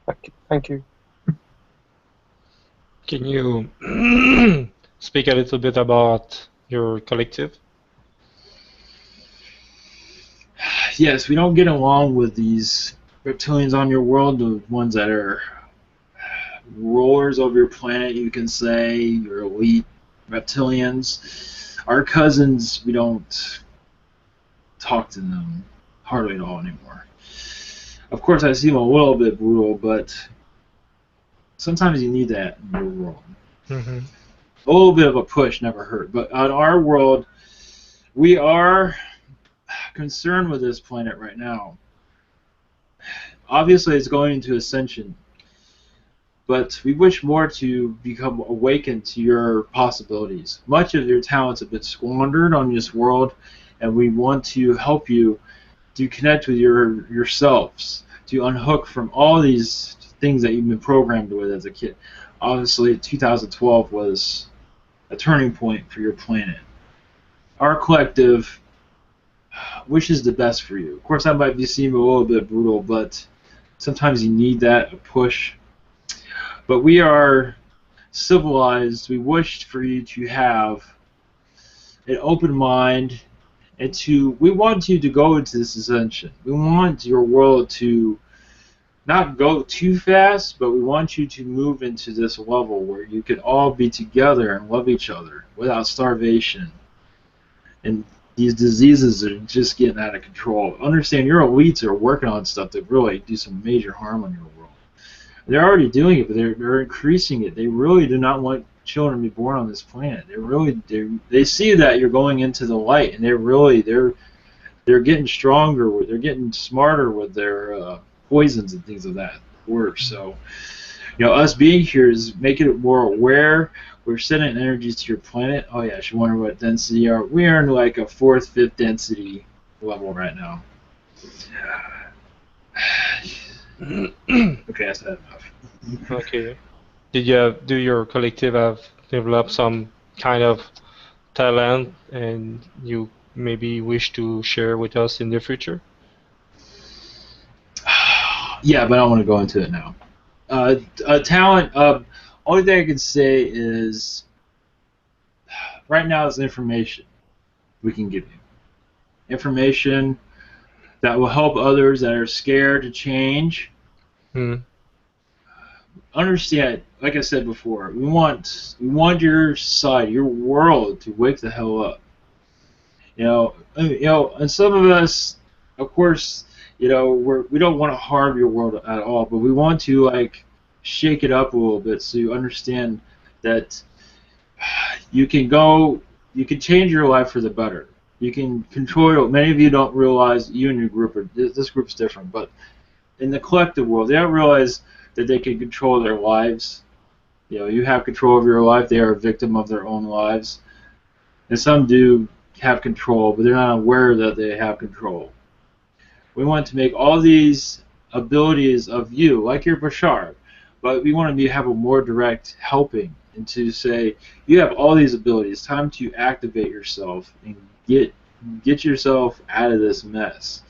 that. Thank you. Can you speak a little bit about your collective? Yes, we don't get along with these reptilians on your world, the ones that are rulers of your planet, you can say, your elite reptilians. Our cousins, we don't talk to them hardly at all anymore. Of course, I see them a little bit brutal, but sometimes you need that in your world. Mm-hmm. A little bit of a push never hurt. But on our world, we are concerned with this planet right now. Obviously, it's going into ascension, but we wish more to become awakened to your possibilities. Much of your talents have been squandered on this world, and we want to help you to connect with yourselves, to unhook from all these things that you've been programmed with as a kid. Obviously, 2012 was a turning point for your planet. Our collective wishes the best for you. Of course, that might seem a little bit brutal, but sometimes you need that, a push. But we are civilized. We wish for you to have an open mind, and we want you to go into this ascension. We want your world to not go too fast, but we want you to move into this level where you can all be together and love each other without starvation. And these diseases are just getting out of control. Understand, your elites are working on stuff that really do some major harm on your world. They're already doing it, but they're increasing it. They really do not want children be born on this planet. They see that you're going into the light, and they're getting stronger. They're getting smarter with their poisons and things of that work. So, us being here is making it more aware. We're sending energies to your planet. Oh yeah, you wonder what density are. We are in like a 4th, 5th density level right now. Okay, that's enough. Okay. Do your collective have developed some kind of talent and you maybe wish to share with us in the future? Yeah, but I don't want to go into it now. Talent. Only thing I can say is, right now is information we can give you. Information that will help others that are scared to change. Understand, like I said before, we want your society, your world, to wake the hell up. And some of us, of course, we don't want to harm your world at all, but we want to shake it up a little bit so you understand that you can change your life for the better. You can control. Many of you don't realize, you and your group this group's different, but in the collective world, they don't realize that they can control their lives. You have control of your life. They are a victim of their own lives, and some do have control, but they're not aware that they have control. We want to make all these abilities of you, like your Bashar, but we want to have a more direct helping, and to say, you have all these abilities. It's time to activate yourself and get yourself out of this mess.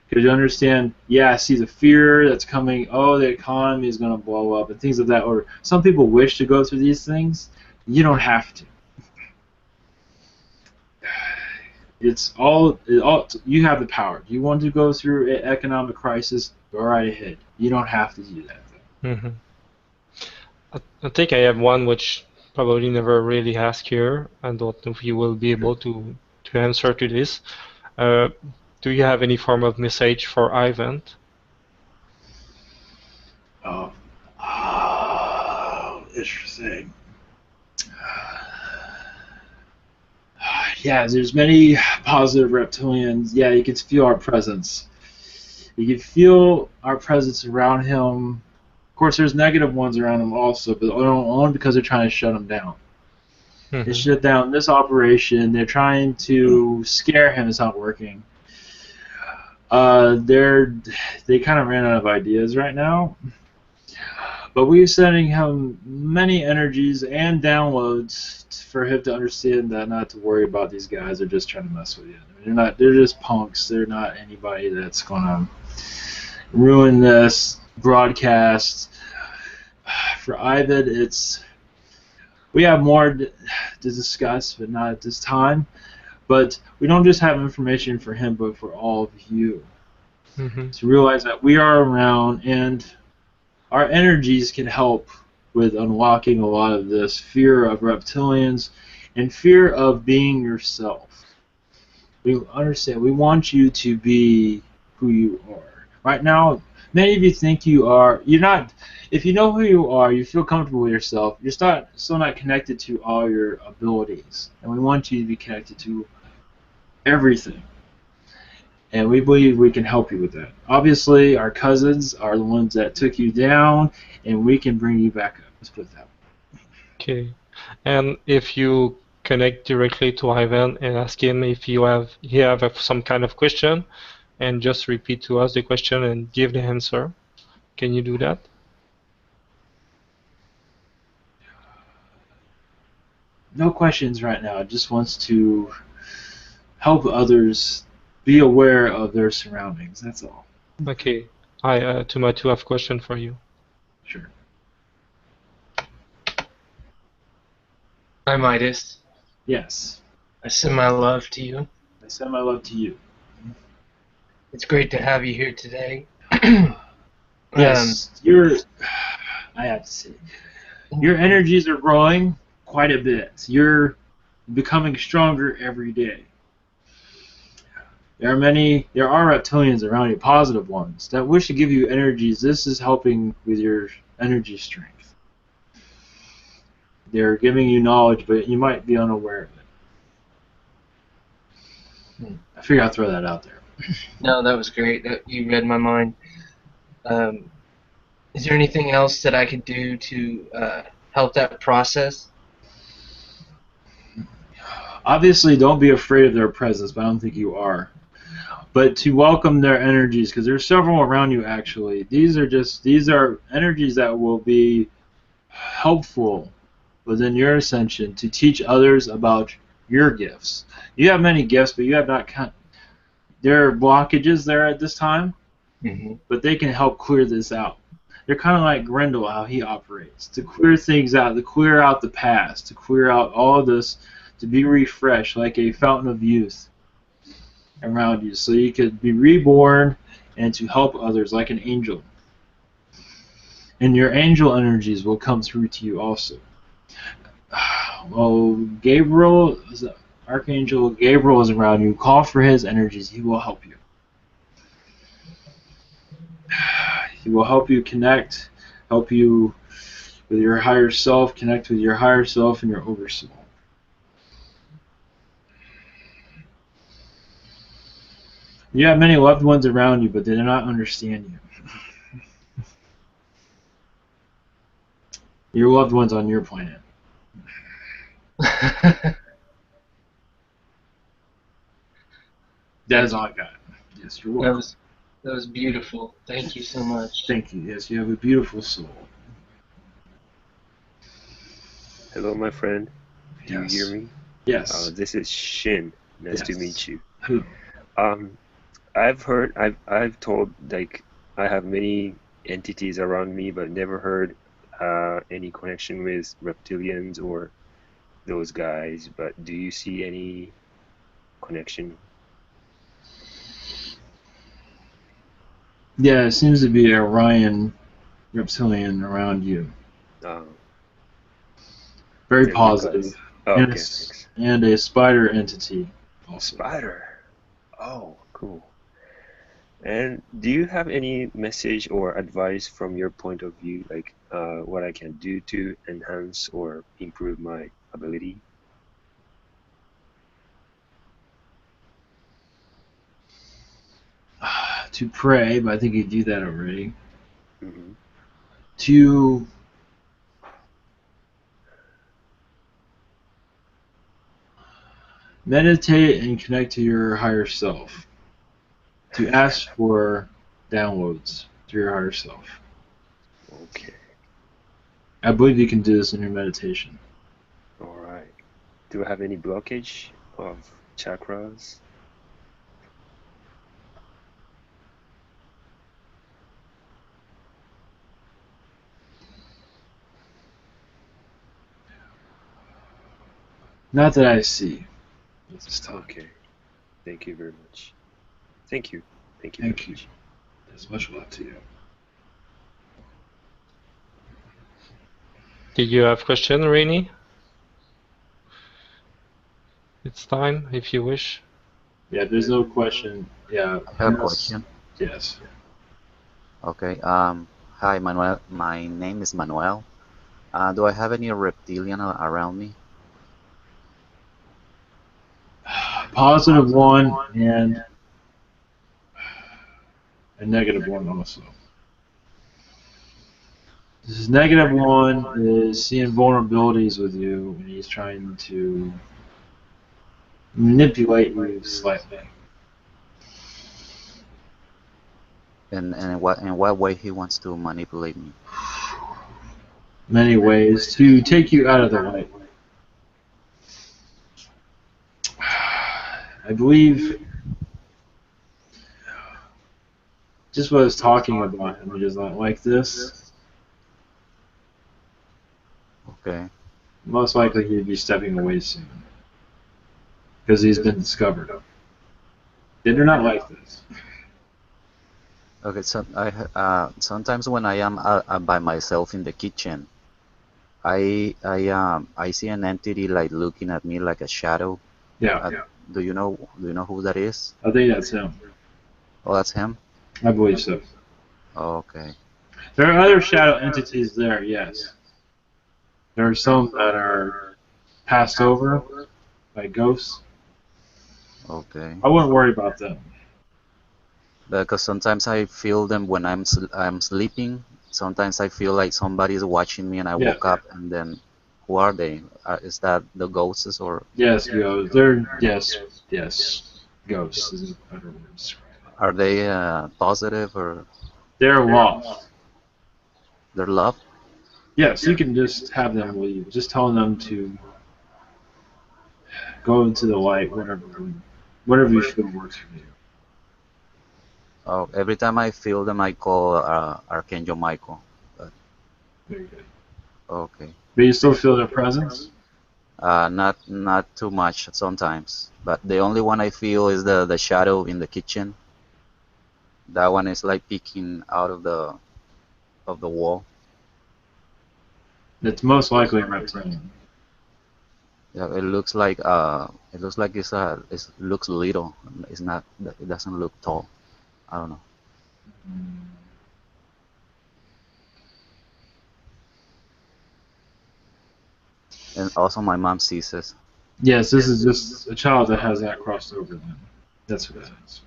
Because you understand, I see the fear that's coming. Oh, the economy is going to blow up and things of that order. Some people wish to go through these things. You don't have to. It's all you have the power. Do you want to go through an economic crisis? Go right ahead. You don't have to do that. Mm-hmm. I think I have one which probably never really asked here. I don't know if you will be able to answer to this. Do you have any form of message for Ivan? Oh, interesting. Yeah, there's many positive reptilians. Yeah, you can feel our presence. You can feel our presence around him. Of course, there's negative ones around him also, but only because they're trying to shut him down. They shut down this operation. They're trying to scare him. It's not working. They kind of ran out of ideas right now. But we're sending him many energies and downloads for him to understand that not to worry about these guys. They're just trying to mess with you. They're just punks. They're not anybody that's gonna ruin this broadcast. For Ivan, we have more to discuss, but not at this time. But we don't just have information for him, but for all of you. To realize that we are around, and our energies can help with unlocking a lot of this fear of reptilians and fear of being yourself. We understand. We want you to be who you are. Right now, many of you think you are. You're not. If you know who you are, you feel comfortable with yourself. You're still not connected to all your abilities, and we want you to be connected to everything. And we believe we can help you with that. Obviously, our cousins are the ones that took you down, and we can bring you back up. Let's put it that way. Okay. And if you connect directly to Ivan and ask him if he have some kind of question, and just repeat to us the question and give the answer, can you do that? No questions right now. It just wants to help others be aware of their surroundings. That's all. Okay. I Tumatu have a question for you. Sure. Hi, Midas. Yes. I send my love to you. I send my love to you. It's great to have you here today. Yes. I have to say, your energies are growing quite a bit. You're becoming stronger every day. There are reptilians around you, positive ones, that wish to give you energies. This is helping with your energy strength. They're giving you knowledge, but you might be unaware of it. I figured I'd throw that out there. No, that was great. You read my mind. Is there anything else that I could do to help that process? Obviously, don't be afraid of their presence, but I don't think you are. But to welcome their energies, because there's several around you actually. These are energies that will be helpful within your ascension to teach others about your gifts. You have many gifts, but you have not. There are blockages there at this time, but they can help clear this out. They're kind of like Grendel, how he operates, to clear things out, to clear out the past, to clear out all this, to be refreshed like a fountain of youth around you, so you could be reborn and to help others like an angel. And your angel energies will come through to you also. Well, Archangel Gabriel is around you. Call for his energies. He will help you. He will help you connect, help you with your higher self, connect with your higher self and your oversoul. You have many loved ones around you, but they do not understand you. Your loved ones on your planet. That is all I got. Yes, you're welcome. That was beautiful. Thank you so much. Thank you. Yes, you have a beautiful soul. Hello, my friend. Do you hear me? Yes. This is Shin. Nice to meet you. Who? I've told, like, I have many entities around me, but never heard any connection with reptilians or those guys. But do you see any connection? Yeah, it seems to be a Orion reptilian around you. Very positive. Okay, and a spider entity also. Spider. Oh, cool. And do you have any message or advice from your point of view, like what I can do to enhance or improve my ability? To pray, but I think you do that already. Mm-hmm. To meditate and connect to your higher self. To ask for downloads to your higher self. Okay. I believe you can do this in your meditation. All right. Do I have any blockage of chakras? Not that I see. Okay. Thank you very much. Thank you. Thank you. Thank you. There's much love to you. Did you have a question, Rainy? It's time, if you wish. Yeah, there's no question. Yeah. I have a question. Yes. Okay. Hi, Manuel. My name is Manuel. Do I have any reptilian around me? Positive one and a negative one also. This negative one is seeing vulnerabilities with you, and he's trying to manipulate you slightly. And in what way he wants to manipulate me? Many ways to take you out of the light. I believe just what I was talking about him, he does not like this. Okay. Most likely he'd be stepping away soon. Because he's been discovered. They do not like this. Okay, so sometimes when I am by myself in the kitchen, I see an entity like looking at me like a shadow. Yeah. Do you know who that is? I think that's him. Oh, that's him? I believe so. Oh, okay. There are other shadow entities there, yes. There are some that are passed over by ghosts. Okay. I wouldn't worry about them. Because sometimes I feel them when I'm sleeping. Sometimes I feel like somebody's watching me, and I Yeah. woke up, and then who are they? Is that the ghosts or Yes, ghosts. They're yes, ghosts is a better word to describe it. are they positive or They're lost. they're love? Yes, you can just have them leave. Just telling them to go into the light, whatever you feel works for you. Oh, every time I feel them, I call Archangel Michael. But, Very good. okay. But you still feel their presence? Not too much sometimes. But the only one I feel is the shadow in the kitchen. That one is like peeking out of the wall. It's most likely a reptilian. Yeah, it looks like it looks little. It's not. It doesn't look tall. I don't know. And also my mom sees it. Yes, this is just a child that has that crossed over then. That's what that is.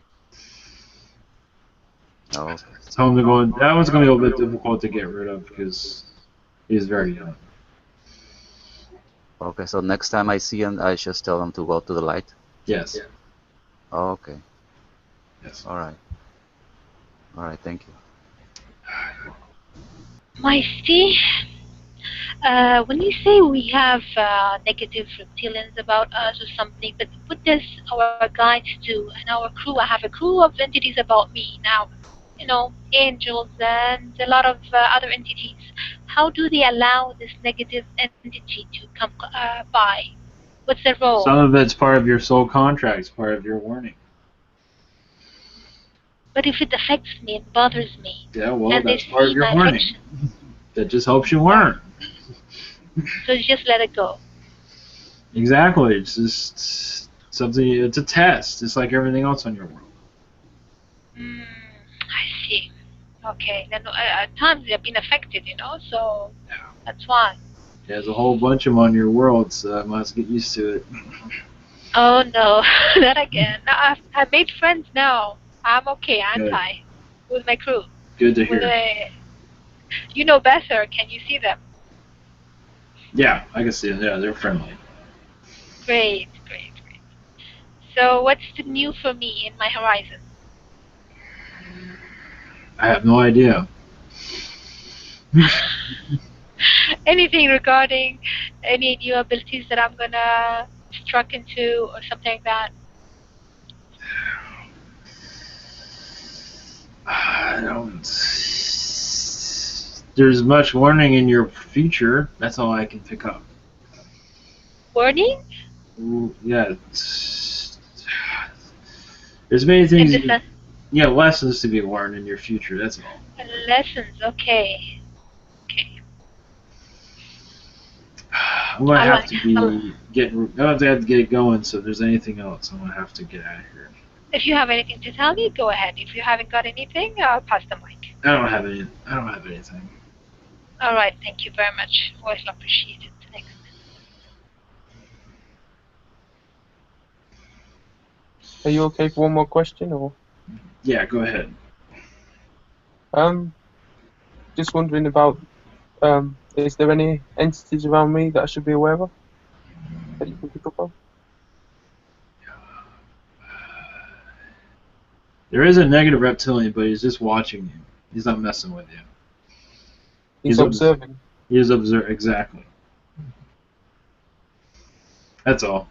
Oh, Tell him to go in. That one's going to be a little bit difficult to get rid of because he's very young. okay. So next time I see him, I just tell him to go to the light. Yes. Oh, okay. Yes. All right. All right. Thank you. Maesty, when you say we have negative reptilians about us or something, but what does our guides do and our crew? I have a crew of entities about me now, angels and a lot of other entities. How do they allow this negative entity to come by? What's their role? Some of it's part of your soul contract. It's part of your warning. But if it affects me and bothers me, Yeah, well, and they that's part of see your my warning. actions, That just helps you learn. so you just let it go. Exactly. It's just something. It's a test. It's like everything else on your world. I see. Okay. Then at times they've been affected, so that's why. There's a whole bunch of them on your world, so I must get used to it. Oh no, not again. No, I've made friends now. I'm okay. I'm Good. fine with my crew. Good to With hear. you know better. Can you see them? Yeah, I can see them. Yeah, they're friendly. Great, great, great. So what's the new for me in my horizon? I have no idea. Anything regarding any new abilities that I'm gonna struck into or something like that? I don't. There's much warning in your future. That's all I can pick up. Warning? Ooh, yeah. There's many things. Yeah, lessons to be learned in your future. That's all. Lessons. Okay. Okay. I'm gonna have to be getting. I'm gonna have to get going. So if there's anything else, I'm gonna have to get out of here. If you have anything to tell me, go ahead. If you haven't got anything, I'll pass the mic. I don't have anything. All right. Thank you very much. Always appreciate it. Thanks. Are you okay for one more question, or? Yeah, go ahead. Just wondering about, is there any entities around me that I should be aware of that you can pick up on? There is a negative reptilian, but he's just watching you. He's not messing with you. He's observing. He's observing, exactly. That's all.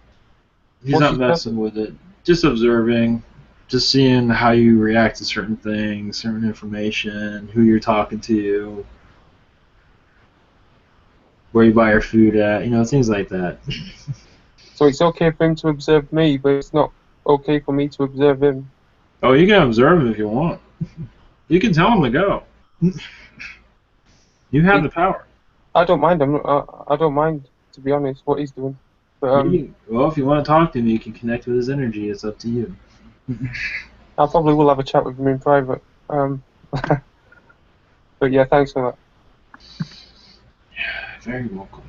He's not messing with it. Just observing, just seeing how you react to certain things, certain information, who you're talking to, where you buy your food at, things like that. So it's okay for him to observe me, but it's not okay for me to observe him. Oh, you can observe him if you want. You can tell him to go. You have the power. I don't mind. I don't mind, to be honest, what he's doing. But well, if you want to talk to him, you can connect with his energy. It's up to you. I probably will have a chat with him in private. But yeah, thanks for that. Very welcome.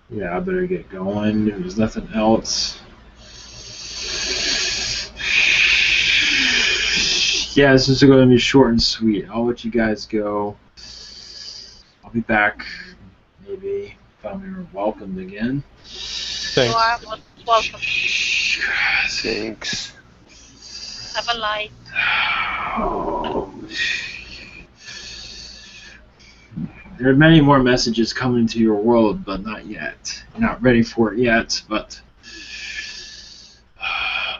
Yeah, I better get going. If there's nothing else. Yeah, this is going to be short and sweet. I'll let you guys go. I'll be back, maybe, if I'm welcomed again. You are Thanks. most welcome. Thanks. Have a light. There are many more messages coming to your world, but not yet. You're not ready for it yet, but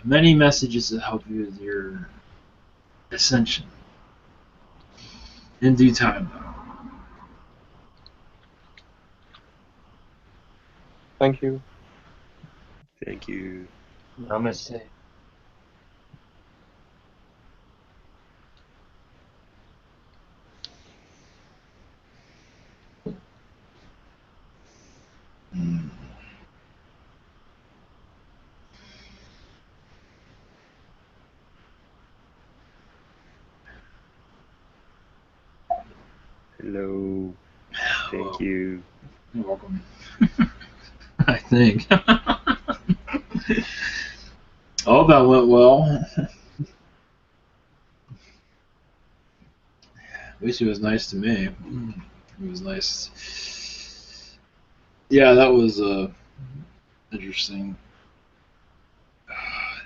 many messages to help you with your ascension. In due time, though. Thank you. Thank you. Namaste. Hello. Thank you. You're welcome. I think. All that went well. At least he was nice to me. He was nice. Yeah, that was interesting.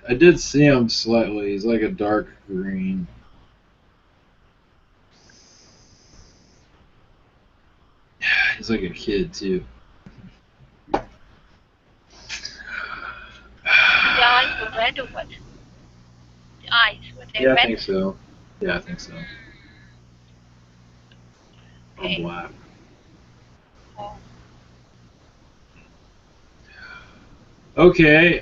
I did see him slightly. He's like a dark green. He's like a kid too. The eyes were red or what? The eyes, were they Yeah, red? I think so. Yeah, I think so. Or Okay. black. Oh. Okay,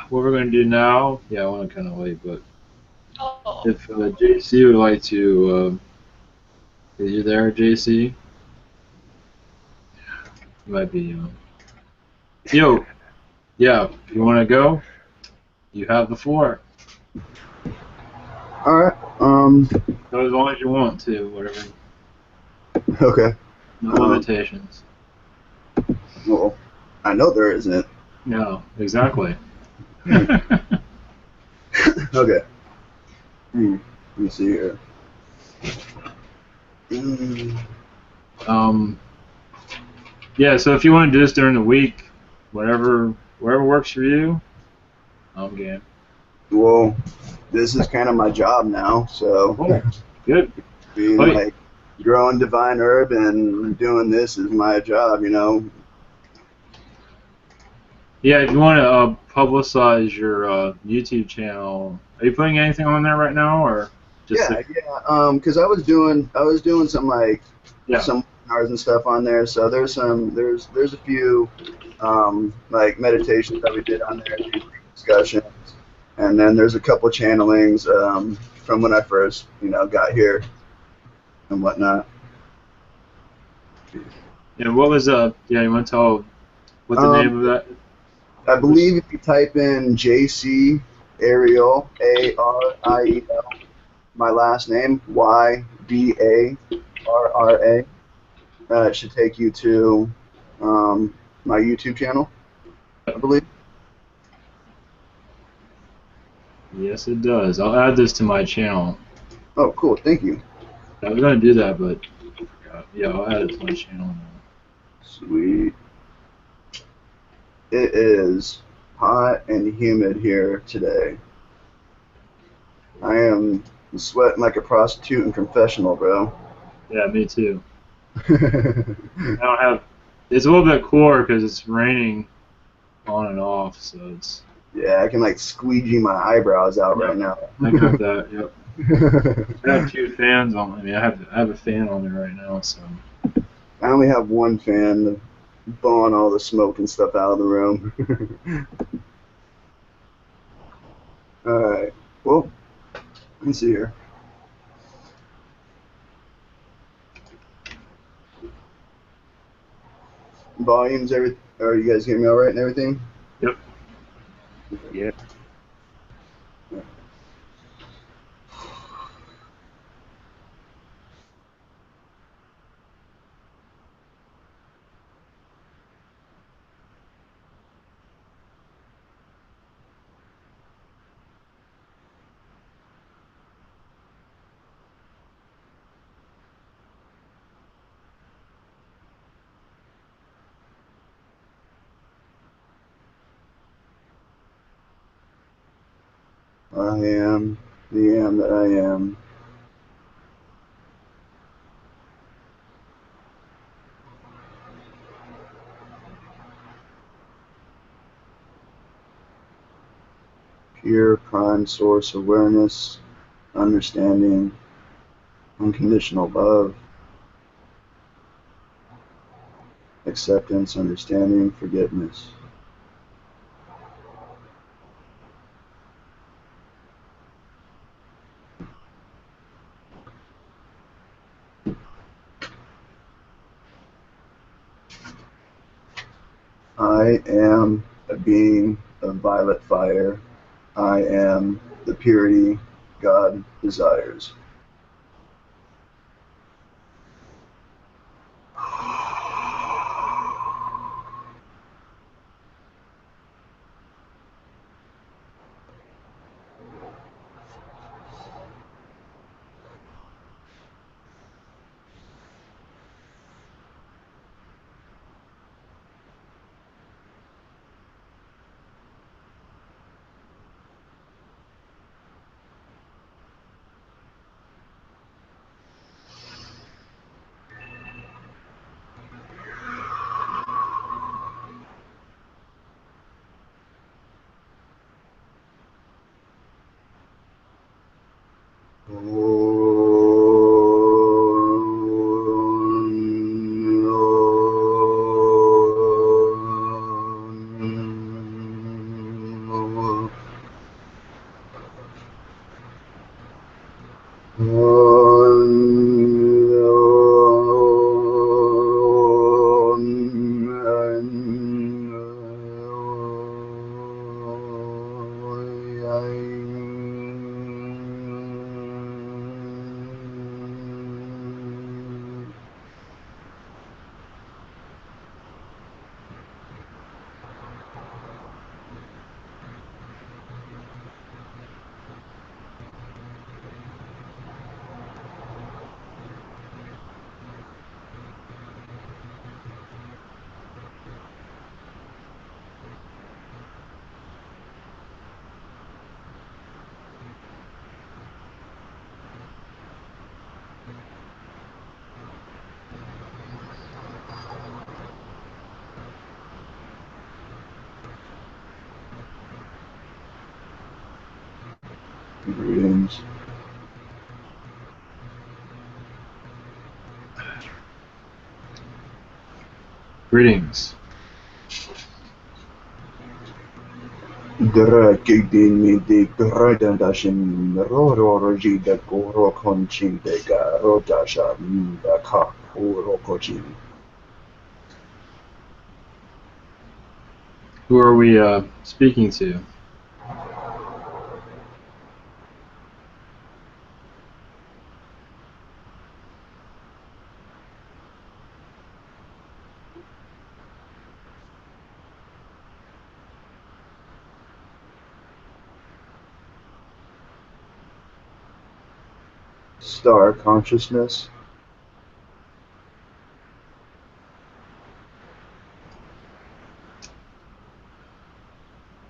what we're going to do now, yeah, I want to kind of late, but Oh. if JC would like to, is you there, JC? You might be, yo, yeah, if you want to go, you have the floor. Alright, Go as long as you want to, whatever, okay. no limitations. Well, I know there isn't. No, exactly. Okay. Let me see here. Yeah, so if you want to do this during the week, whatever works for you, I'm game. Well, this is kind of my job now, so Oh, good. being Wait. like growing divine herb and doing this is my job, you know. Yeah, if you want to publicize your YouTube channel, are you putting anything on there right now, or just Yeah, because I was doing some like Yeah. some webinars and stuff on there. So there's a few like meditations that we did on there, discussions, and then there's a couple channelings from when I first got here and whatnot. Yeah, what was yeah, you want to tell what the name of that? I believe if you type in JC Ariel, Ariel, my last name YBARRA, it should take you to my YouTube channel, I believe. Yes, it does. I'll add this to my channel. Oh, cool. Thank you. I was going to do that, but yeah, I'll add it to my channel now. Sweet. It is hot and humid here today. I am sweating like a prostitute in confessional, bro. Yeah, me too. I don't have. It's a little bit cooler because it's raining on and off, so it's. Yeah, I can like squeegee my eyebrows out right now. I got that. Yep. I have two fans on. I mean, I have a fan on there right now, so. I only have one fan blowing all the smoke and stuff out of the room. Alright, well, let's see here. Volumes, are you guys hearing me all right and everything? Yep. I am the am that I am. Pure prime source awareness, understanding, unconditional love, acceptance, understanding, forgiveness. I am a being of violet fire. I am the purity God desires. Greetings. Greetings. Draconian de Gradandashin Roroji de Goro Conchin de Garodasha the Kak Urokochin. Who are we speaking to? Star consciousness.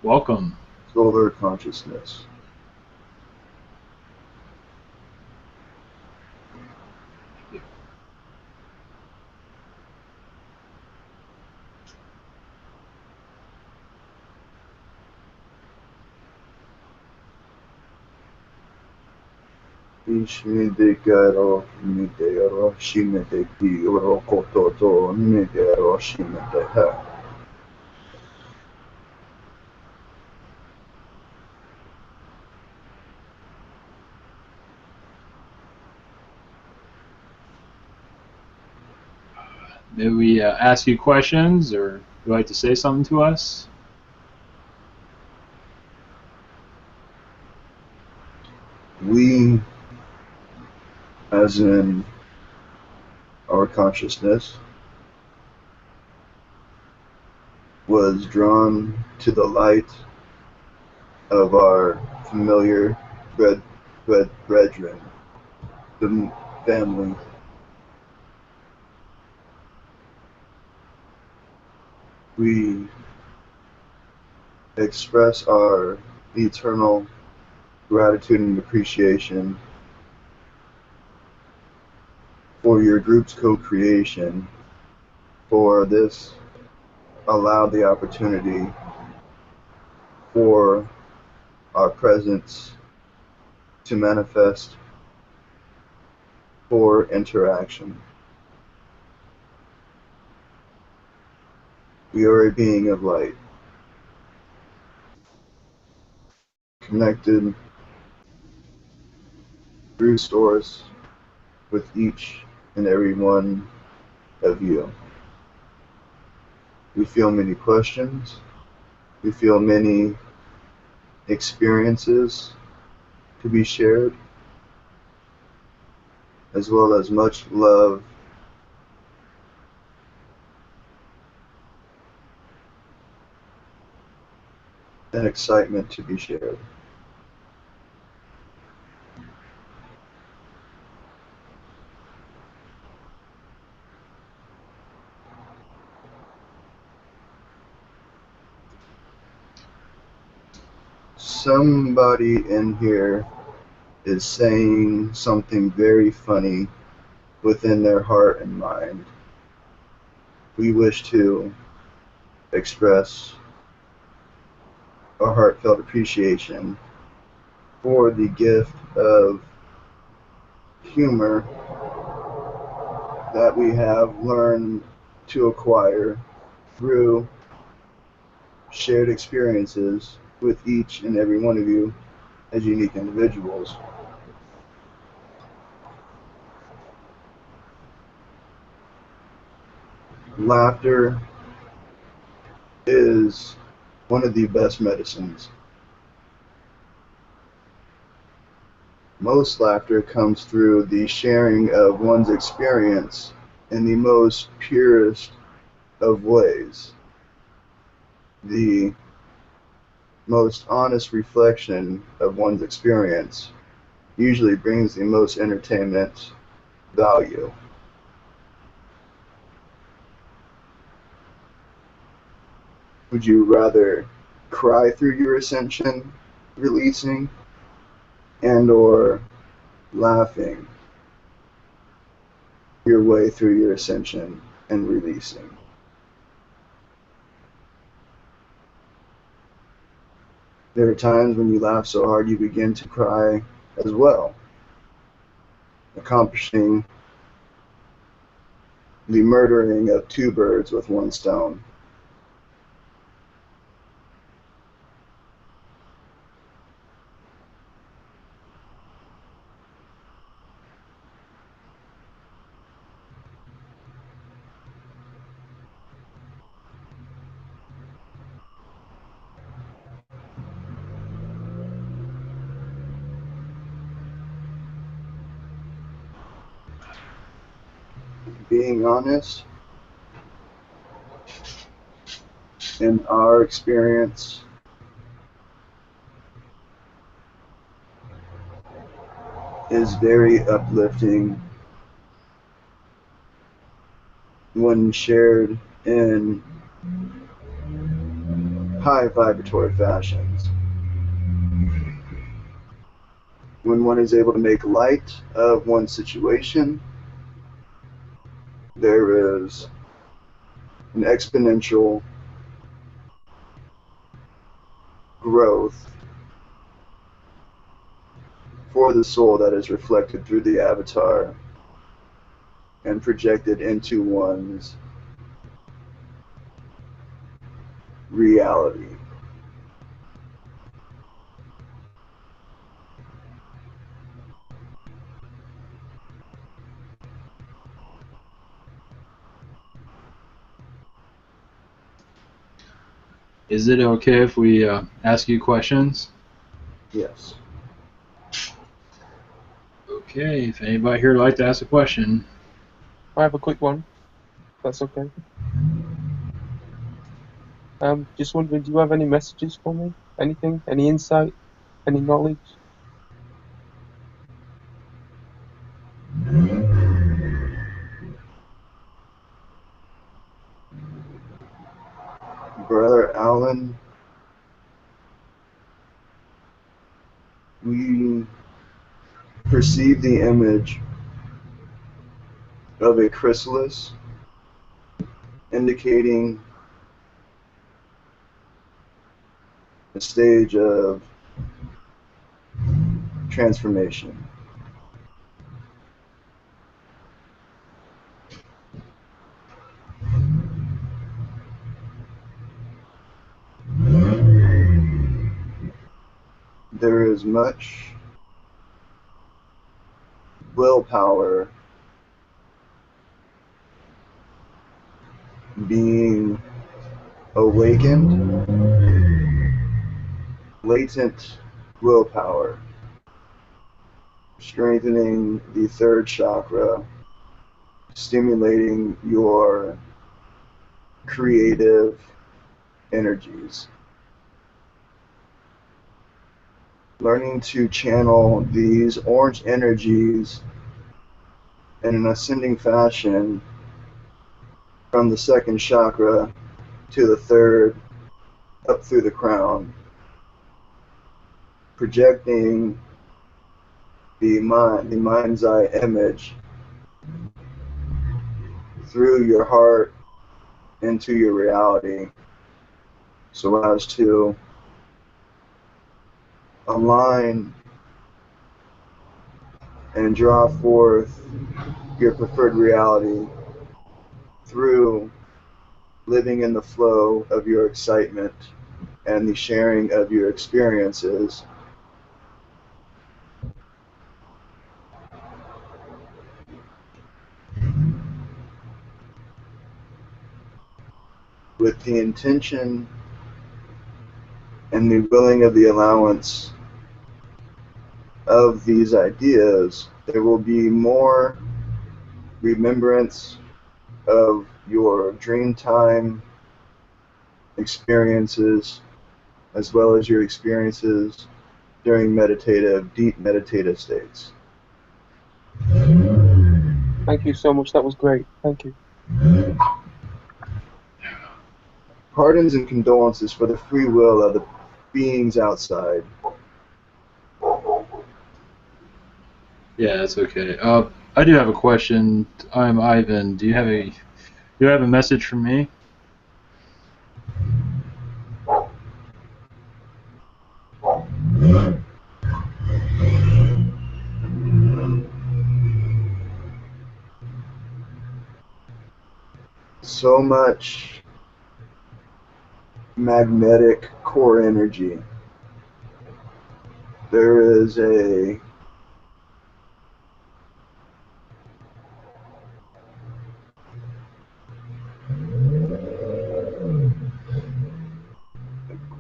Welcome. Solar consciousness. Ishmidekaro Midero Shimedeki Urokototo Midero Shimedeha. May we ask you questions, or would you like to say something to us? We, as in our consciousness, was drawn to the light of our familiar brethren, the family. We express our eternal gratitude and appreciation for your group's co-creation, for this allowed the opportunity for our presence to manifest for interaction. We are a being of light, connected through source with each and every one of you. We feel many questions, we feel many experiences to be shared, as well as much love and excitement to be shared. Somebody in here is saying something very funny within their heart and mind. We wish to express a heartfelt appreciation for the gift of humor that we have learned to acquire through shared experiences with each and every one of you as unique individuals. Laughter is one of the best medicines. Most laughter comes through the sharing of one's experience in the most purest of ways. The most honest reflection of one's experience usually brings the most entertainment value. Would you rather cry through your ascension, releasing, and or laughing your way through your ascension and releasing? There are times when you laugh so hard you begin to cry as well, accomplishing the murdering of two birds with one stone. Being honest, in our experience, is very uplifting when shared in high vibratory fashions. When one is able to make light of one's situation, there is an exponential growth for the soul that is reflected through the avatar and projected into one's reality. Is it okay if we ask you questions? Yes. Okay, if anybody here would like to ask a question. I have a quick one. That's okay. Just wondering, do you have any messages for me? Anything? Any insight? Any knowledge? Brother Alan, we perceive the image of a chrysalis indicating a stage of transformation. There is much willpower being awakened, latent willpower, strengthening the third chakra, stimulating your creative energies. Learning to channel these orange energies in an ascending fashion from the second chakra to the third, up through the crown, projecting the mind's eye image through your heart into your reality, so as to align and draw forth your preferred reality through living in the flow of your excitement and the sharing of your experiences. With the intention and the willing of the allowance of these ideas, there will be more remembrance of your dream time experiences, as well as your experiences during deep meditative states. Thank you so much. That was great. Thank you. Pardons and condolences for the free will of the beings outside. Yeah, that's okay. I do have a question. I'm Ivan. Do you have a message for me? So much magnetic core energy. There is a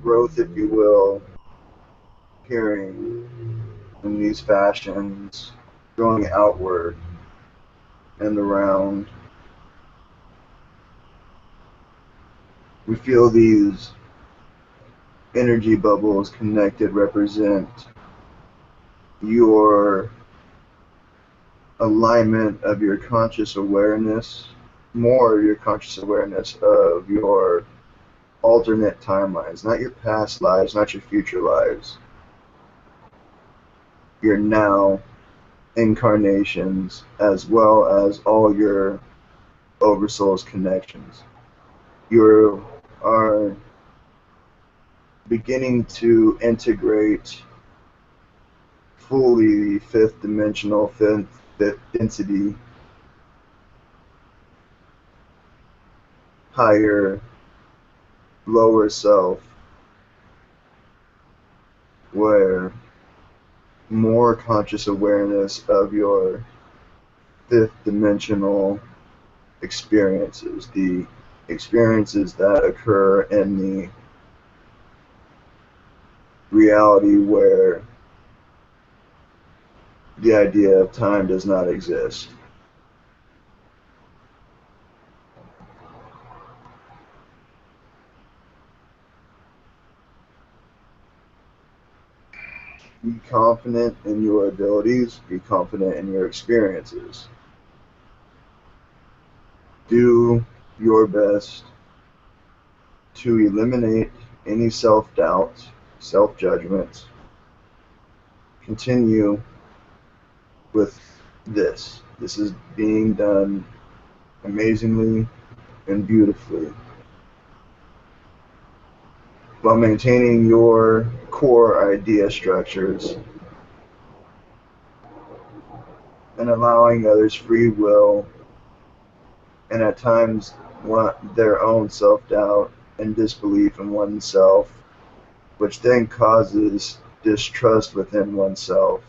growth, if you will, appearing in these fashions, going outward and around. We feel these energy bubbles connected represent your alignment of your conscious awareness, more your conscious awareness of your alternate timelines, not your past lives, not your future lives, your now incarnations, as well as all your oversoul's connections. You are beginning to integrate fully the fifth dimensional, fifth density, higher, lower self, where more conscious awareness of your fifth dimensional experiences, the experiences that occur in the reality where the idea of time does not exist. Be confident in your abilities, be confident in your experiences. Do your best to eliminate any self-doubt, self-judgment. Continue with this. This is being done amazingly and beautifully while maintaining your core idea structures and allowing others free will and at times their own self-doubt and disbelief in oneself, which then causes distrust within oneself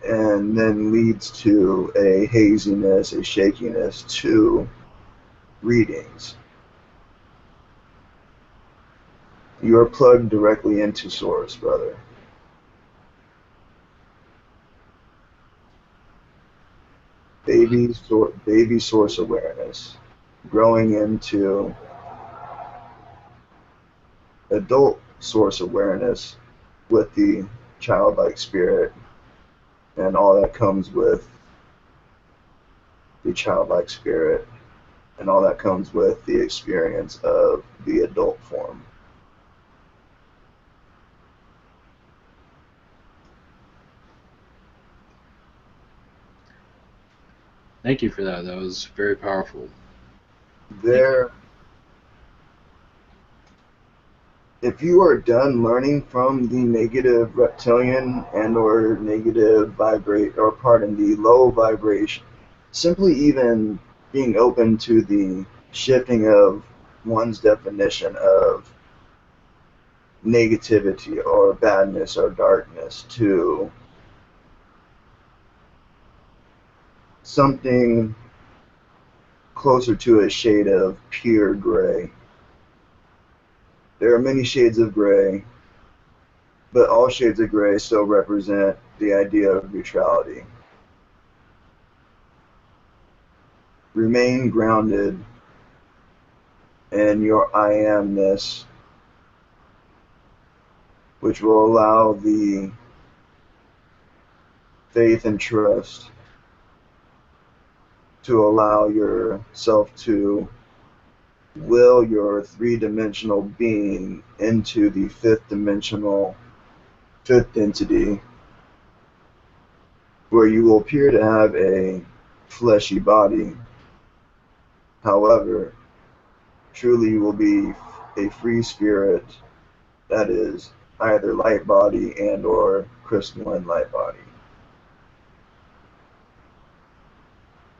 and then leads to a haziness, a shakiness to readings. You are plugged directly into Source, brother. Baby Source awareness, growing into adult Source awareness with the childlike spirit and all that comes with the childlike spirit and all that comes with the experience of the adult form. Thank you for that. That was very powerful. If you are done learning from the negative reptilian and or negative the low vibration, simply even being open to the shifting of one's definition of negativity or badness or darkness to something closer to a shade of pure gray. There are many shades of gray, but all shades of gray still represent the idea of neutrality. Remain grounded in your I amness, which will allow the faith and trust to allow yourself to will your three-dimensional being into the fifth entity, where you will appear to have a fleshy body. However, truly you will be a free spirit that is either light body and or crystalline light body.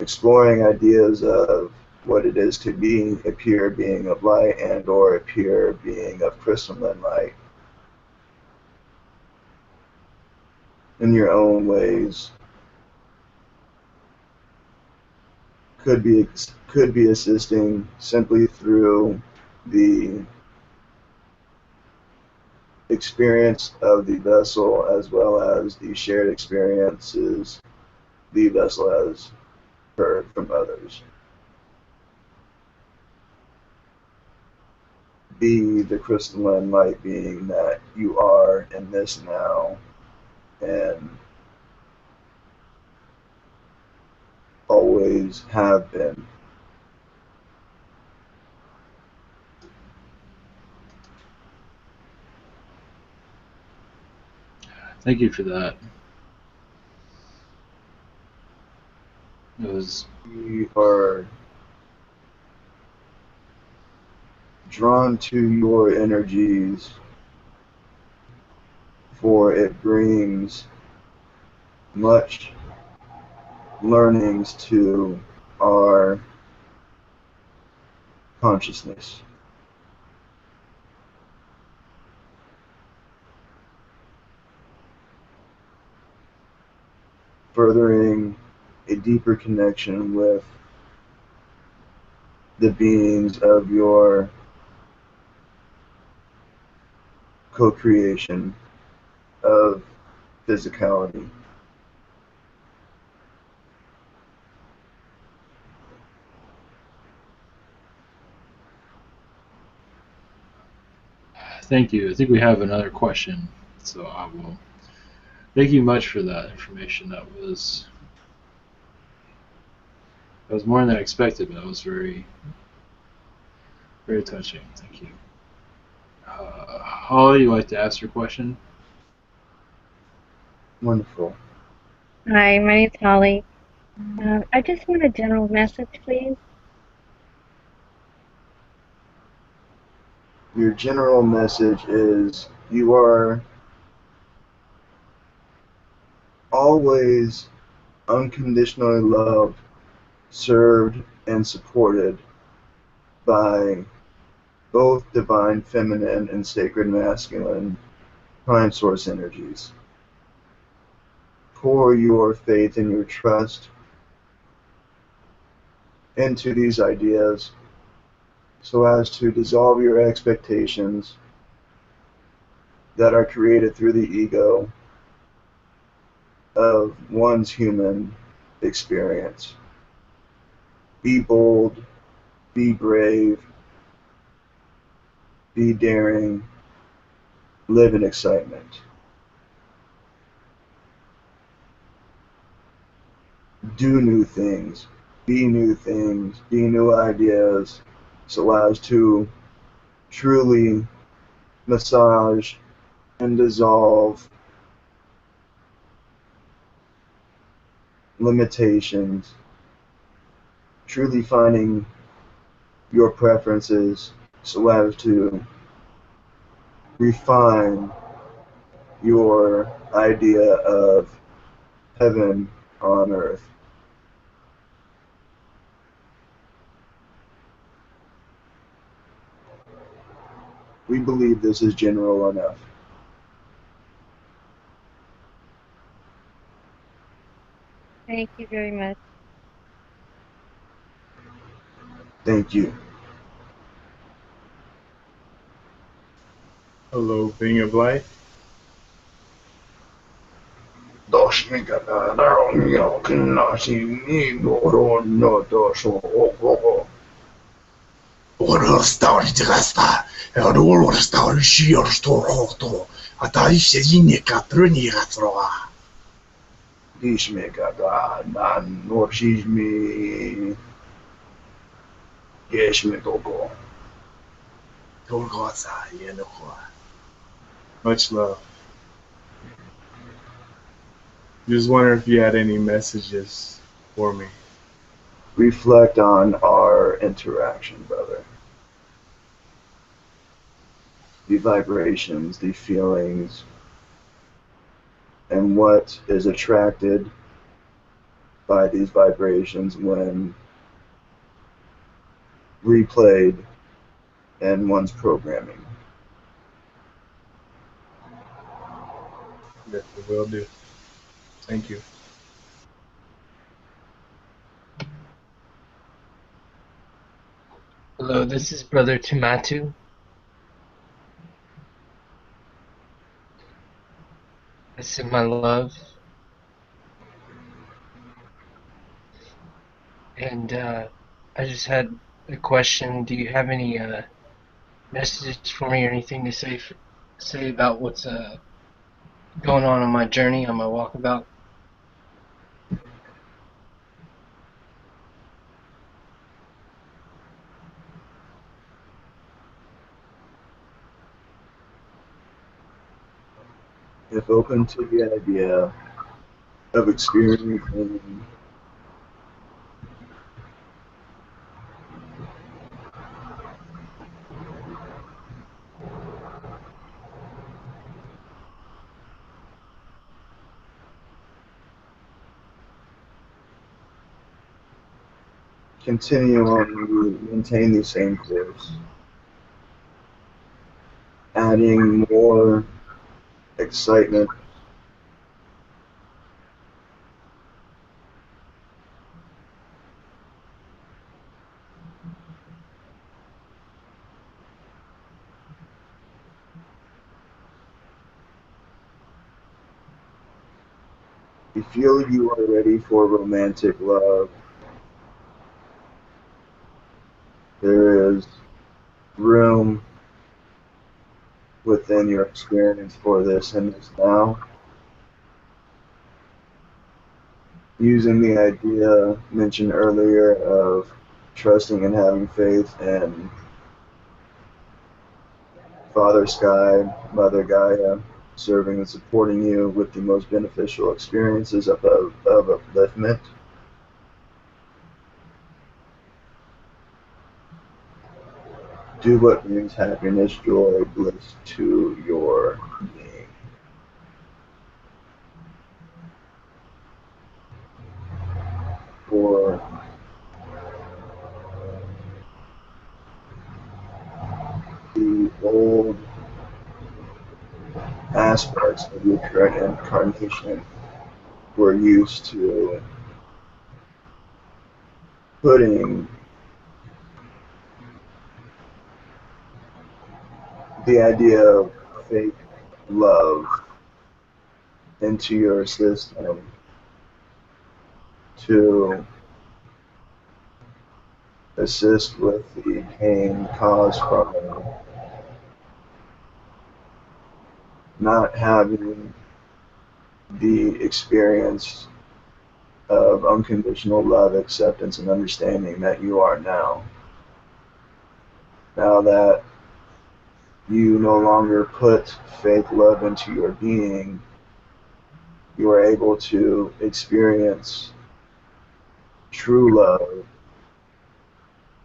Exploring ideas of what it is to be a pure being of light and or a pure being of crystalline light in your own ways could be assisting simply through the experience of the vessel as well as the shared experiences the vessel has heard from others. Be the crystalline light being that you are in this now and always have been. Thank you for that. It was. You are drawn to your energies, for it brings much learnings to our consciousness. Furthering a deeper connection with the beings of your co-creation of physicality. Thank you. I think we have another question, so I will. Thank you much for that information. That was more than I expected, but that was very, very touching. Thank you. Holly, you like to ask your question? Wonderful. Hi, my name's Holly. I just want a general message, please. Your general message is you are always unconditionally loved, served, and supported by both divine feminine and sacred masculine prime source energies. Pour your faith and your trust into these ideas so as to dissolve your expectations that are created through the ego of one's human experience. Be bold, be brave, be daring, live in excitement. Do new things, be new ideas, so as to truly massage and dissolve limitations, truly finding your preferences so as to refine your idea of heaven on earth. We believe this is general enough. Thank you very much. Thank you. Hello, being of light. Much love. Just wonder if you had any messages for me. Reflect on our interaction, brother. The vibrations, the feelings, and what is attracted by these vibrations when replayed in one's programming. Definitely will do. Thank you. Hello, this is Brother Tumatu. I send my love. And I just had a question. Do you have any messages for me or anything to say about what's going on my journey, on my walkabout? If open to the idea of experiencing continue on, maintain the same course, adding more excitement, you feel you are ready for romantic love. There is room within your experience for this and this now. Using the idea mentioned earlier of trusting and having faith in Father Sky, Mother Gaia, serving and supporting you with the most beneficial experiences of upliftment. Do what brings happiness, joy, bliss to your being. For the old aspects of your current incarnation, we're used to putting the idea of fake love into your system to assist with the pain caused from not having the experience of unconditional love, acceptance, and understanding that you are now. Now that you no longer put fake love into your being, you are able to experience true love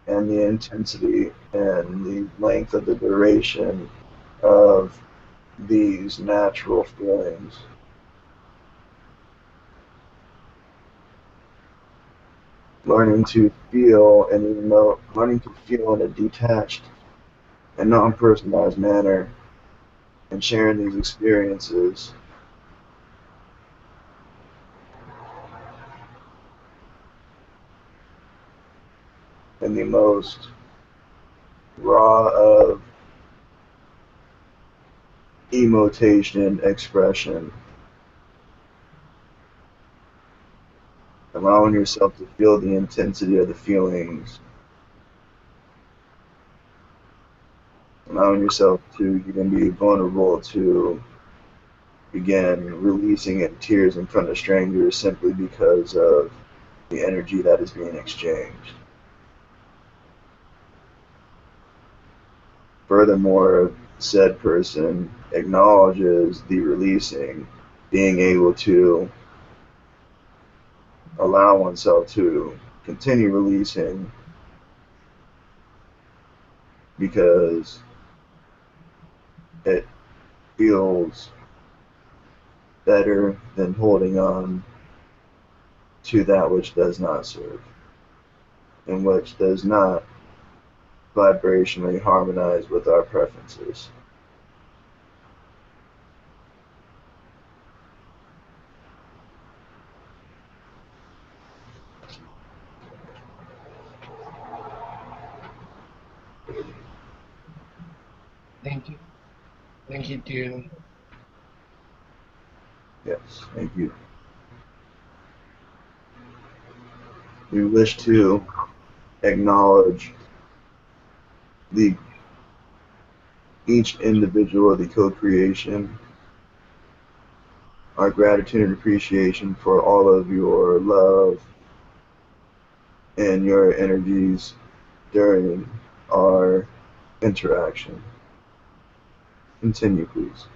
and the intensity and the length of the duration of these natural feelings. Learning to feel, and even though learning to feel in a detached and non-personalized manner, and sharing these experiences in the most raw of emotation expression, allowing yourself to feel the intensity of the feelings, allowing yourself to even be vulnerable to begin releasing in tears in front of strangers simply because of the energy that is being exchanged. Furthermore, said person acknowledges the releasing, being able to allow oneself to continue releasing because it feels better than holding on to that which does not serve and which does not vibrationally harmonize with our preferences. Thank you. Thank you, dearly. Yes, thank you. We wish to acknowledge each individual of the co-creation, our gratitude and appreciation for all of your love and your energies during our interaction. Continue, please.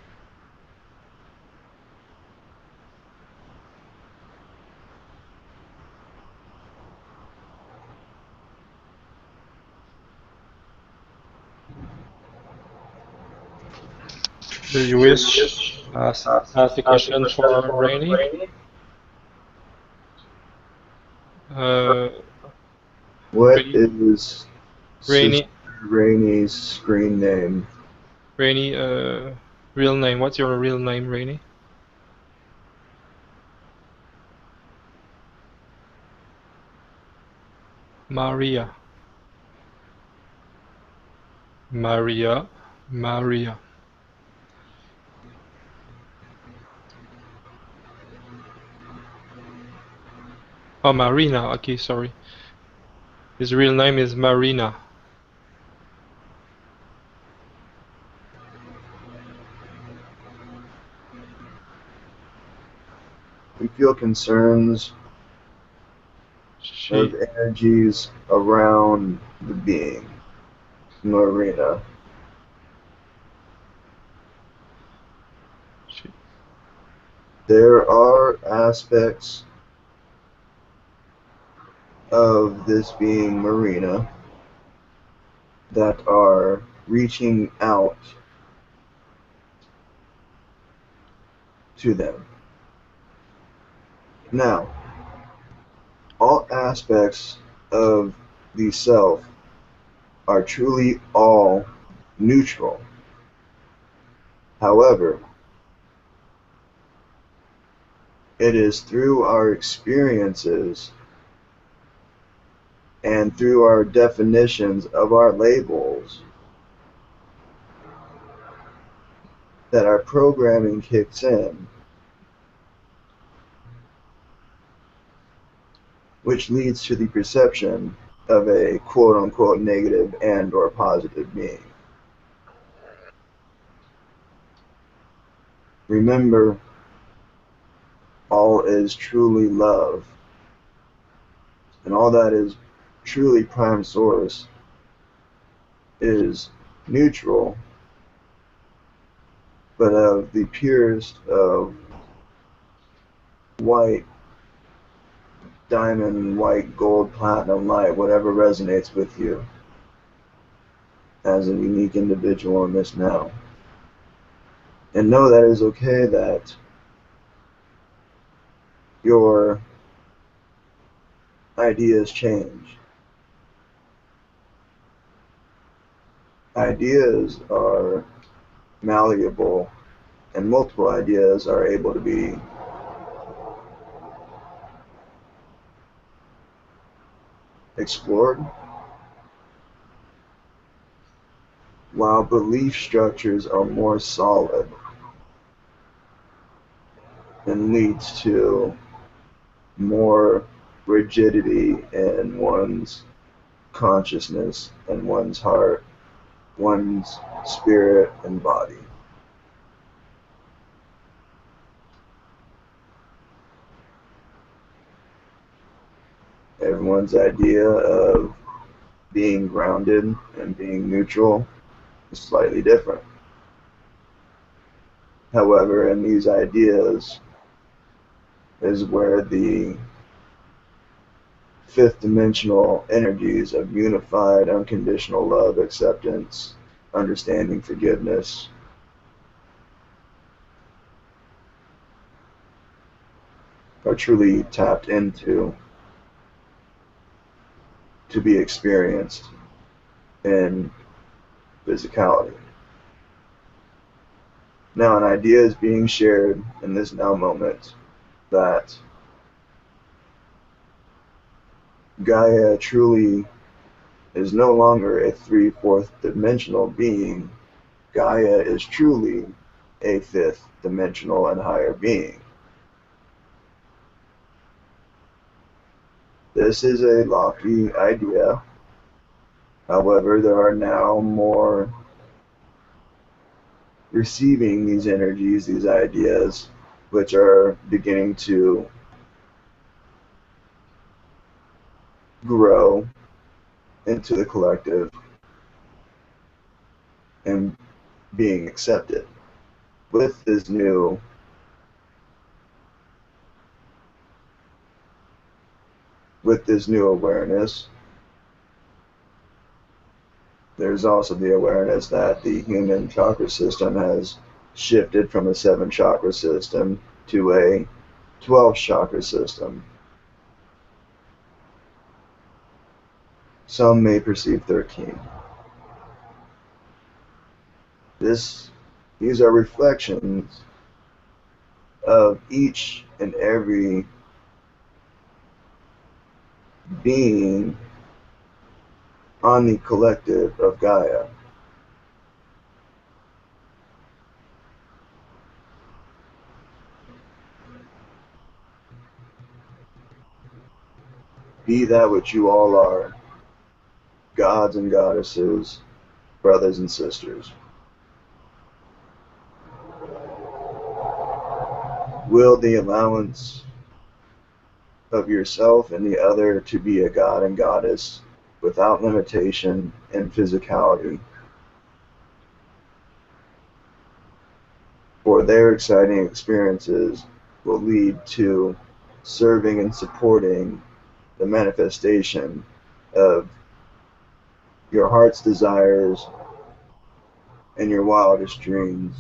Do you wish ask the question for Rainy? What Rainy, is Sister Rainy, Rainey's screen name? Rainy, real name. What's your real name, Rainy? Maria. Maria. Maria. Oh, Marina. Okay, sorry. His real name is Marina. We feel concerns of energies around the being, Marina. There are aspects of this being Marina that are reaching out to them. Now, all aspects of the self are truly all neutral. However, it is through our experiences and through our definitions of our labels that our programming kicks in, which leads to the perception of a quote-unquote negative and or positive being. Remember, all is truly love, and all that is truly prime source is neutral, but of the purest of white, diamond, white, gold, platinum, light, whatever resonates with you as a unique individual in this now. And know that it is okay that your ideas change. Ideas are malleable, and multiple ideas are able to be explored, while belief structures are more solid and leads to more rigidity in one's consciousness and one's heart, one's spirit and body. Everyone's idea of being grounded and being neutral is slightly different. However, in these ideas is where the fifth dimensional energies of unified, unconditional love, acceptance, understanding, forgiveness, are truly tapped into to be experienced in physicality. Now, an idea is being shared in this now moment that Gaia truly is no longer a 3/4 dimensional being. Gaia is truly a 5th dimensional and higher being. This is a lofty idea. However, there are now more receiving these energies, these ideas, which are beginning to grow into the collective and being accepted. With this new awareness, there's also the awareness that the human chakra system has shifted from a 7-chakra system to a 12-chakra system. Some may perceive 13. These are reflections of each and every being on the collective of Gaia. Be that which you all are, gods and goddesses, brothers and sisters. Will the allowance of yourself and the other to be a god and goddess without limitation and physicality for their exciting experiences will lead to serving and supporting the manifestation of your heart's desires and your wildest dreams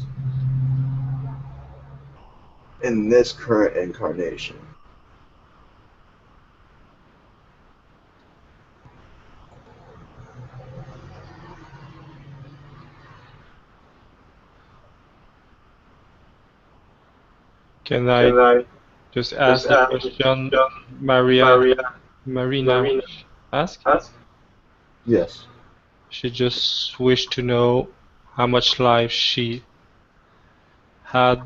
in this current incarnation. Can I just ask the question Marina asked? Yes. She just wished to know how much life she had.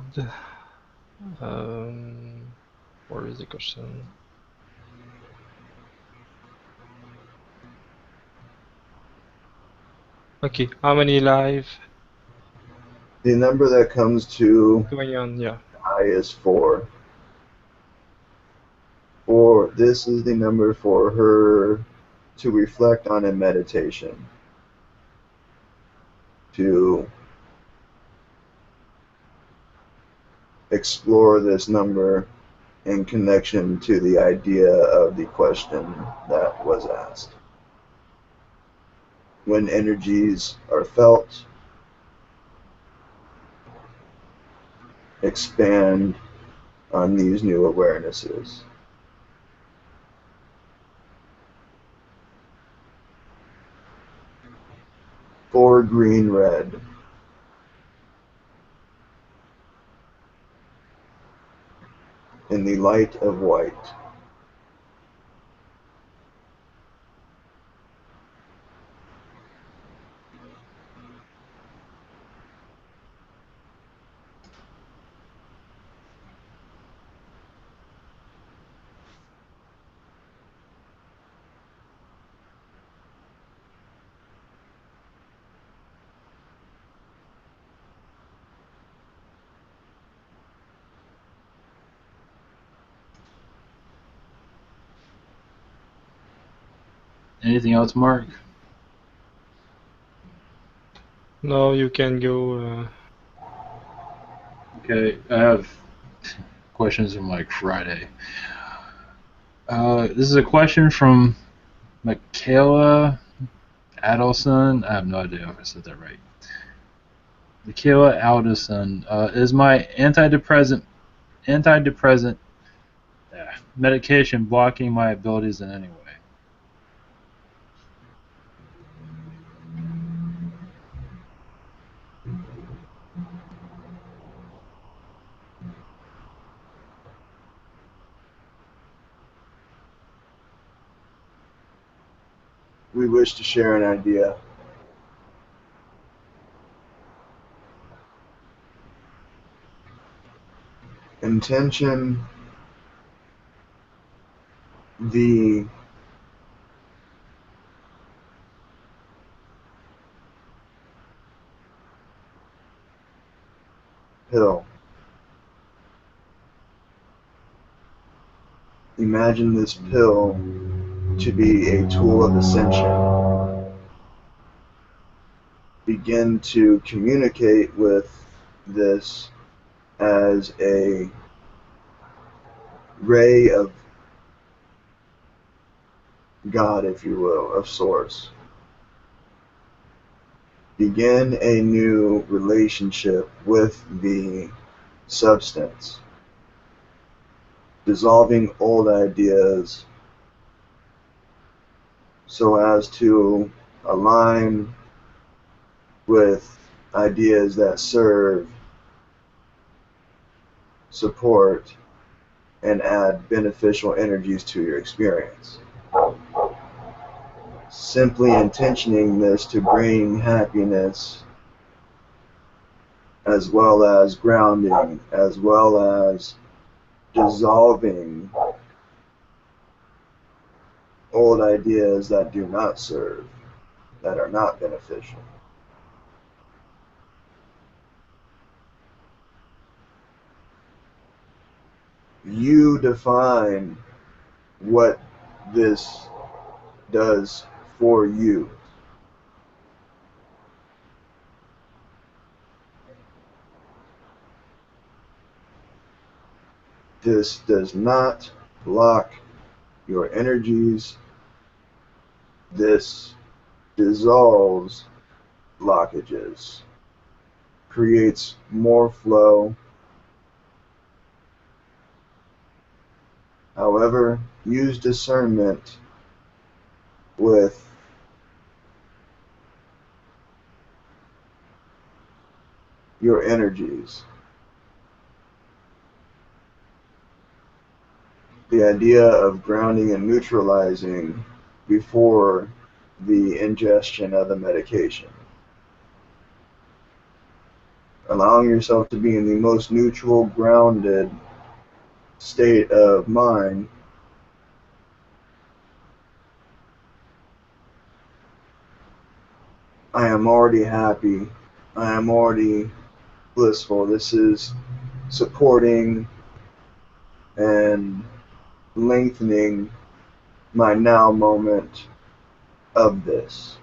Where is the question? Okay, how many life? The number that comes to Going on, yeah. I is 4. This is the number for her to reflect on in meditation, to explore this number in connection to the idea of the question that was asked. When energies are felt, expand on these new awarenesses. For green, red. In the light of white. Anything else, Mark? No, you can go. Okay, I have questions from like Friday. This is a question from Michaela Adelson. I have no idea if I said that right. Michaela Adelson. Is my antidepressant medication blocking my abilities in any way? We wish to share an idea. Intention, the pill. Imagine this pill to be a tool of ascension. Begin to communicate with this as a ray of God, if you will, of Source. Begin a new relationship with the substance, dissolving old ideas so as to align with ideas that serve, support, and add beneficial energies to your experience. Simply intentioning this to bring happiness, as well as grounding, as well as dissolving old ideas that do not serve, that are not beneficial. You define what this does for you. This does not block your energies. This dissolves blockages, creates more flow. However, use discernment with your energies. The idea of grounding and neutralizing before the ingestion of the medication. Allowing yourself to be in the most neutral, grounded state of mind I am already happy. I am already blissful. This is supporting and lengthening my now moment of this.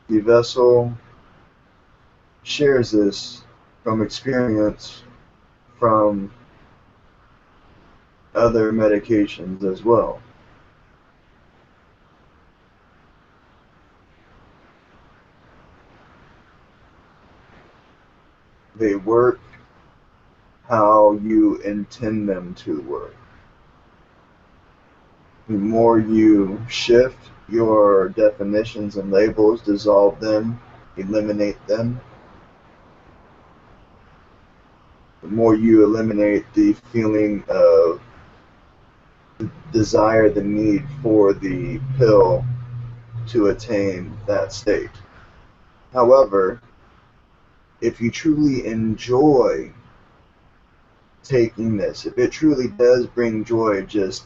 The vessel shares this from experience from other medications as well. They work how you intend them to work. The more you shift your definitions and labels, dissolve them, eliminate them, the more you eliminate the feeling of desire, the need for the pill to attain that state. However, if you truly enjoy taking this, if it truly does bring joy, just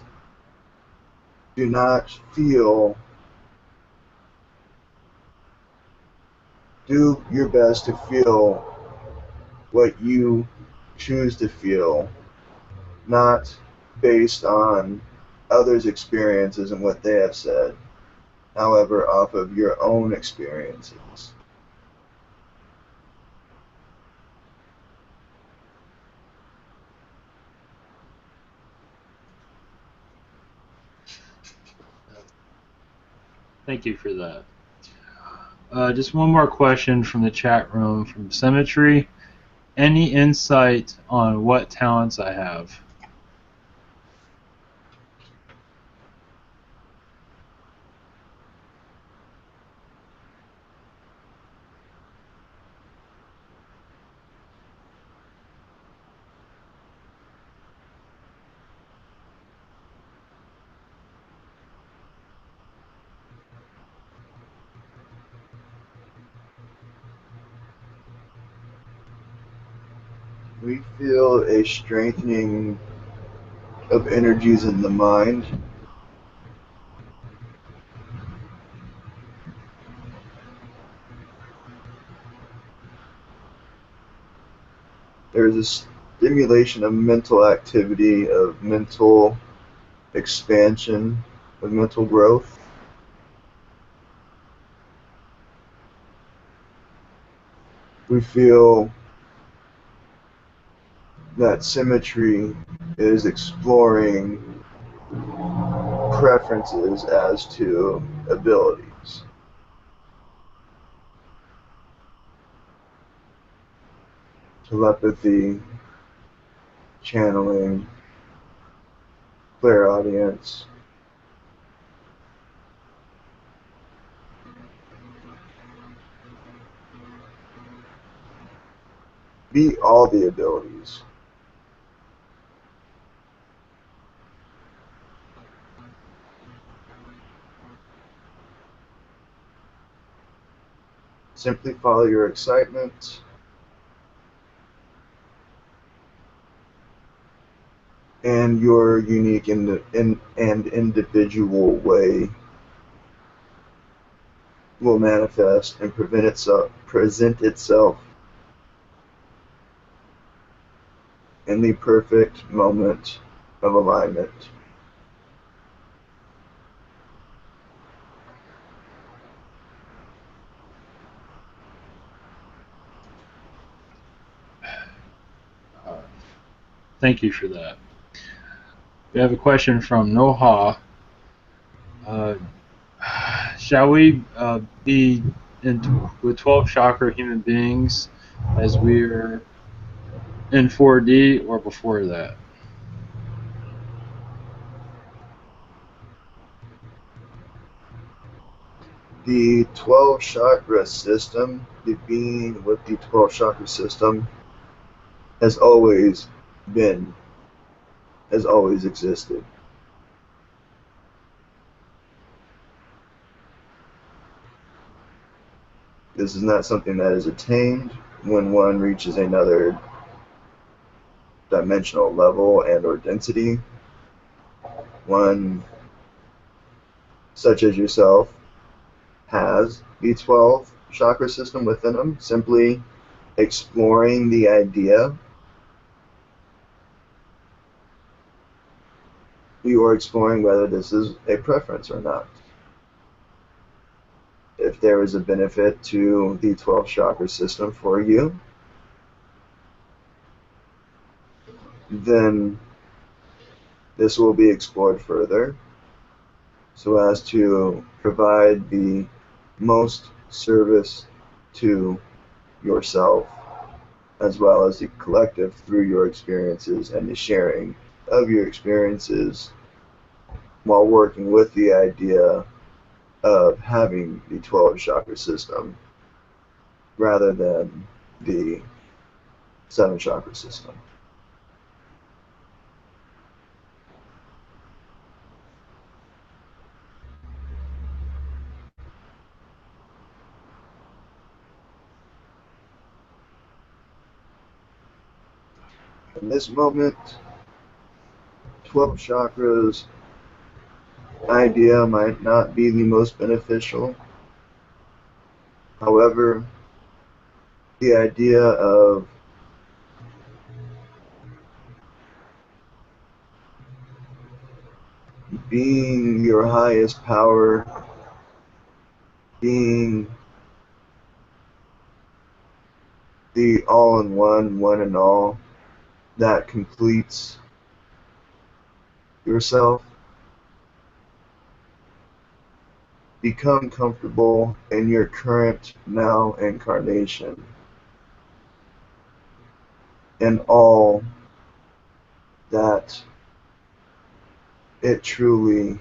do not feel, do your best to feel what you choose to feel, not based on others' experiences and what they have said, however, off of your own experiences. Thank you for that. Just one more question from the chat room from Symmetry. Any insight on what talents I have? We feel a strengthening of energies in the mind. There's a stimulation of mental activity, of mental expansion, of mental growth. We feel that Symmetry is exploring preferences as to abilities. Telepathy, channeling, clairaudience. Be all the abilities. Simply follow your excitement. And your unique and individual way will manifest and present itself in the perfect moment of alignment. Thank you for that. We have a question from Noha. Shall we be with 12 chakra human beings as we're in 4D or before that? The 12 chakra system, the being with the 12 chakra system, has always been, has always existed. This is not something that is attained when one reaches another dimensional level and or density. One, such as yourself, has the 12 chakra system within them, simply exploring the idea. You are exploring whether this is a preference or not. If there is a benefit to the 12 chakra system for you, then this will be explored further so as to provide the most service to yourself as well as the collective through your experiences and the sharing of your experiences while working with the idea of having the 12 chakra system rather than the 7 chakra system. In this moment, 12 chakras idea might not be the most beneficial. However, the idea of being your highest power, being the all-in-one, one and all, that completes yourself. Become comfortable in your current now incarnation and all that it truly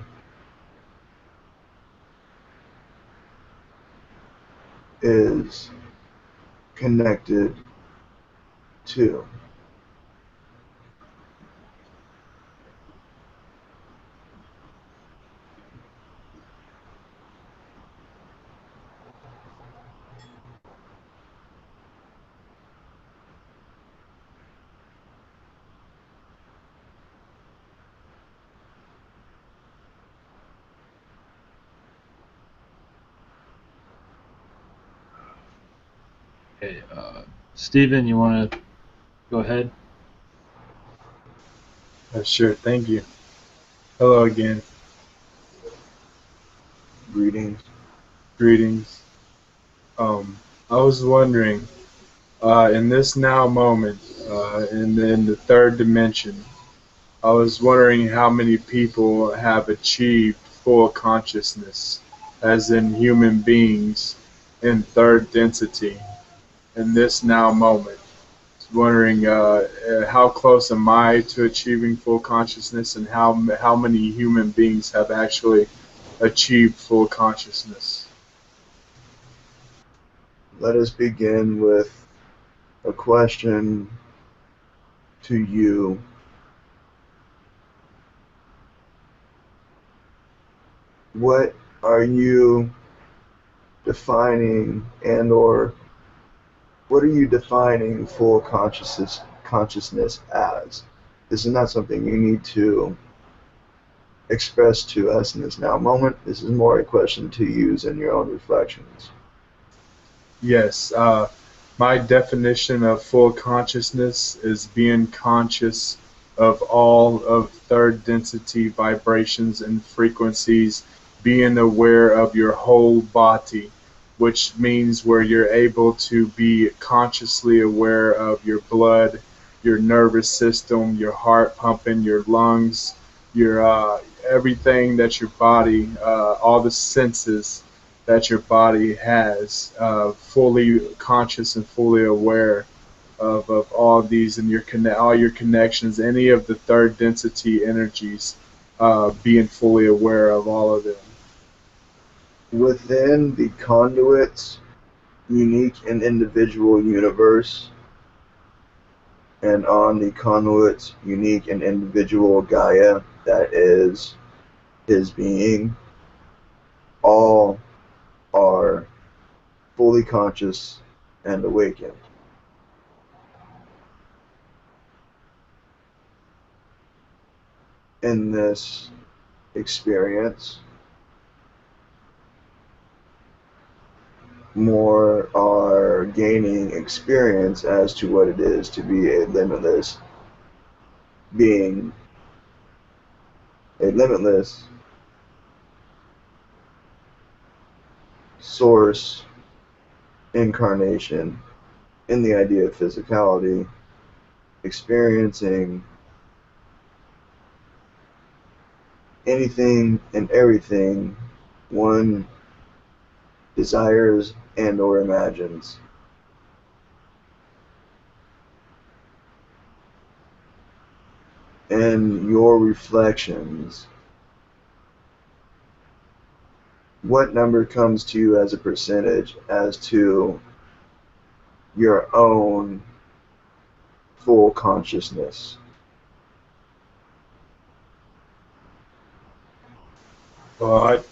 is connected to. Okay, Stephen, you want to go ahead? Sure, thank you. Hello again. Greetings. Greetings. I was wondering, in this now moment, in the third dimension, I was wondering how many people have achieved full consciousness, as in human beings, in third density, in this now moment. I was wondering how close am I to achieving full consciousness, and how many human beings have actually achieved full consciousness. Let us begin with a question to you. What are you defining and or what are you defining full consciousness as? This is not something you need to express to us in this now moment. This is more a question to use in your own reflections. Yes, my definition of full consciousness is being conscious of all of third density vibrations and frequencies, being aware of your whole body, which means where you're able to be consciously aware of your blood, your nervous system, your heart pumping, your lungs, your everything that your body, all the senses that your body has, fully conscious and fully aware of all these and all your connections, any of the third density energies, being fully aware of all of them. Within the conduit's unique and individual universe, and on the conduit's unique and individual Gaia, that is his being, all are fully conscious and awakened. In this experience, more are gaining experience as to what it is to be a limitless being, a limitless source incarnation in the idea of physicality, experiencing anything and everything one desires and or imagines. And your reflections, what number comes to you as a percentage as to your own full consciousness? Well,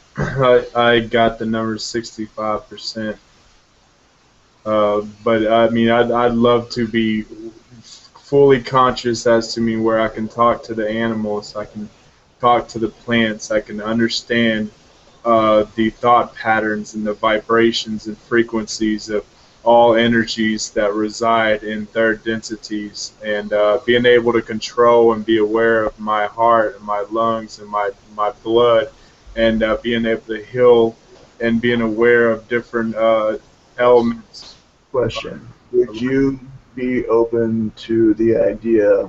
I got the number 65%. But I mean, I'd love to be fully conscious as to me where I can talk to the animals, I can talk to the plants, I can understand the thought patterns and the vibrations and frequencies of all energies that reside in third densities, and being able to control and be aware of my heart and my lungs and my blood, and being able to heal and being aware of different elements. Question: would you be open to the idea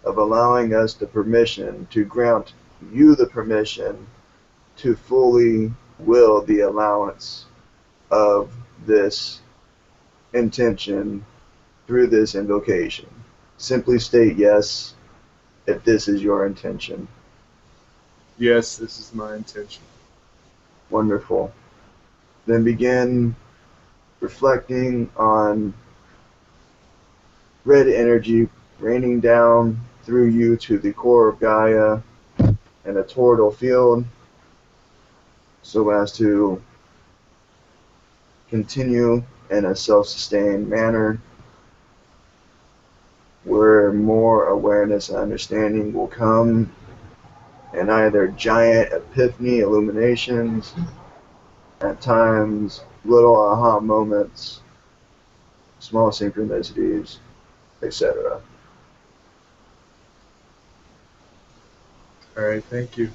of allowing us the permission, to grant you the permission to fully will the allowance of this intention through this invocation? Simply state yes if this is your intention. Yes, this is my intention. Wonderful. Then begin reflecting on red energy raining down through you to the core of Gaia in a toroidal field, so as to continue in a self-sustained manner where more awareness and understanding will come, and either giant epiphany illuminations, at times little aha moments, small synchronicities, etc. All right, thank you.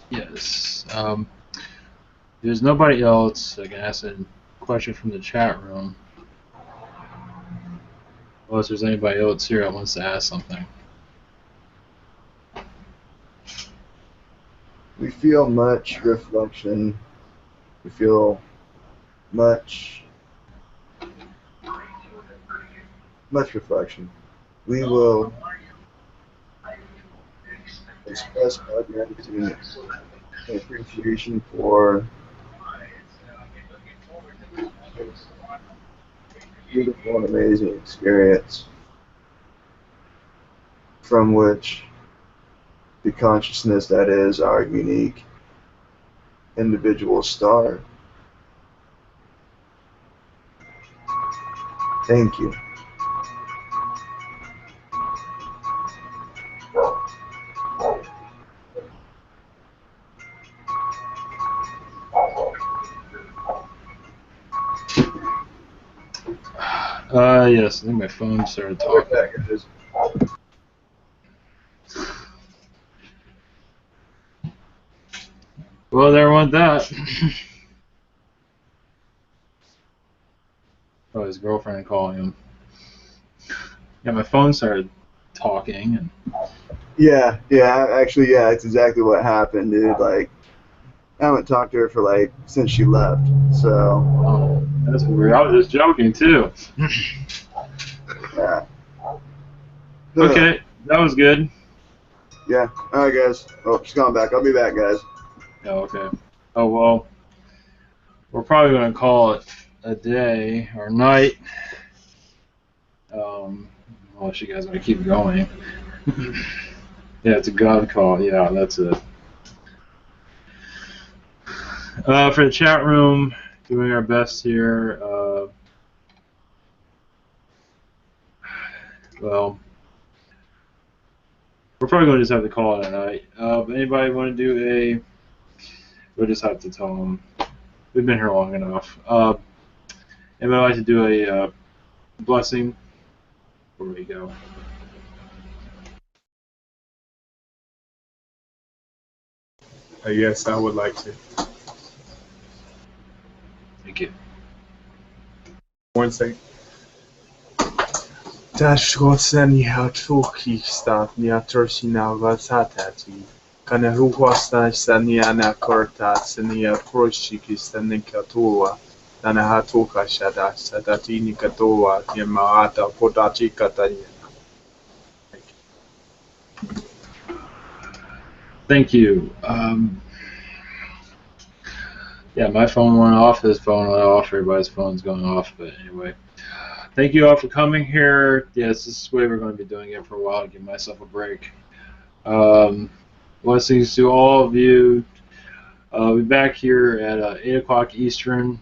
Yes. There's nobody else. I can ask a question from the chat room. Unless there's anybody else here that wants to ask something. We feel much reflection. We feel much reflection. We will express our gratitude and appreciation for beautiful and amazing experience from which the consciousness that is our unique individual star. Thank you. Yes, I think my phone started talking. Well, there went that. Oh, his girlfriend calling him. Yeah, my phone started talking. And Yeah, actually, it's exactly what happened, dude. Like, I haven't talked to her for, like, since she left, so. Oh, that's weird. I was just joking, too. Yeah. Okay, that was good. Yeah, alright, guys. Oh, she's gone back. I'll be back, guys. Oh, okay. Oh, well, we're probably going to call it a day or night. Unless you guys want to keep going. Yeah, it's a God call. Yeah, that's it. For the chat room, doing our best here. Well, we're probably going to just have to call it a night. But anybody want to do we'll just have to tell them. We've been here long enough. Anybody like to do a blessing before we go? Yes, I would like to. Thank you. One second. Társadalmi fókistánia törsinával szátáti. Kana ruhasztásania kortásania prosikistania toa. Dana hatoka shada sadatini katoa yamata potachi kataya. Thank you. Yeah, my phone went off, his phone went off, everybody's phone's going off, but anyway. Thank you all for coming here. Yes, this is the way we're going to be doing it for a while to give myself a break. Blessings to all of you. We'll be back here at 8 o'clock Eastern,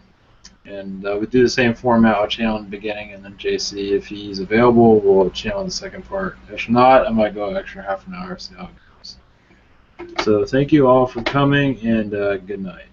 and we do the same format. I'll channel in the beginning, and then JC, if he's available, will channel the second part. If not, I might go extra half an hour, see how it goes. So thank you all for coming, and good night.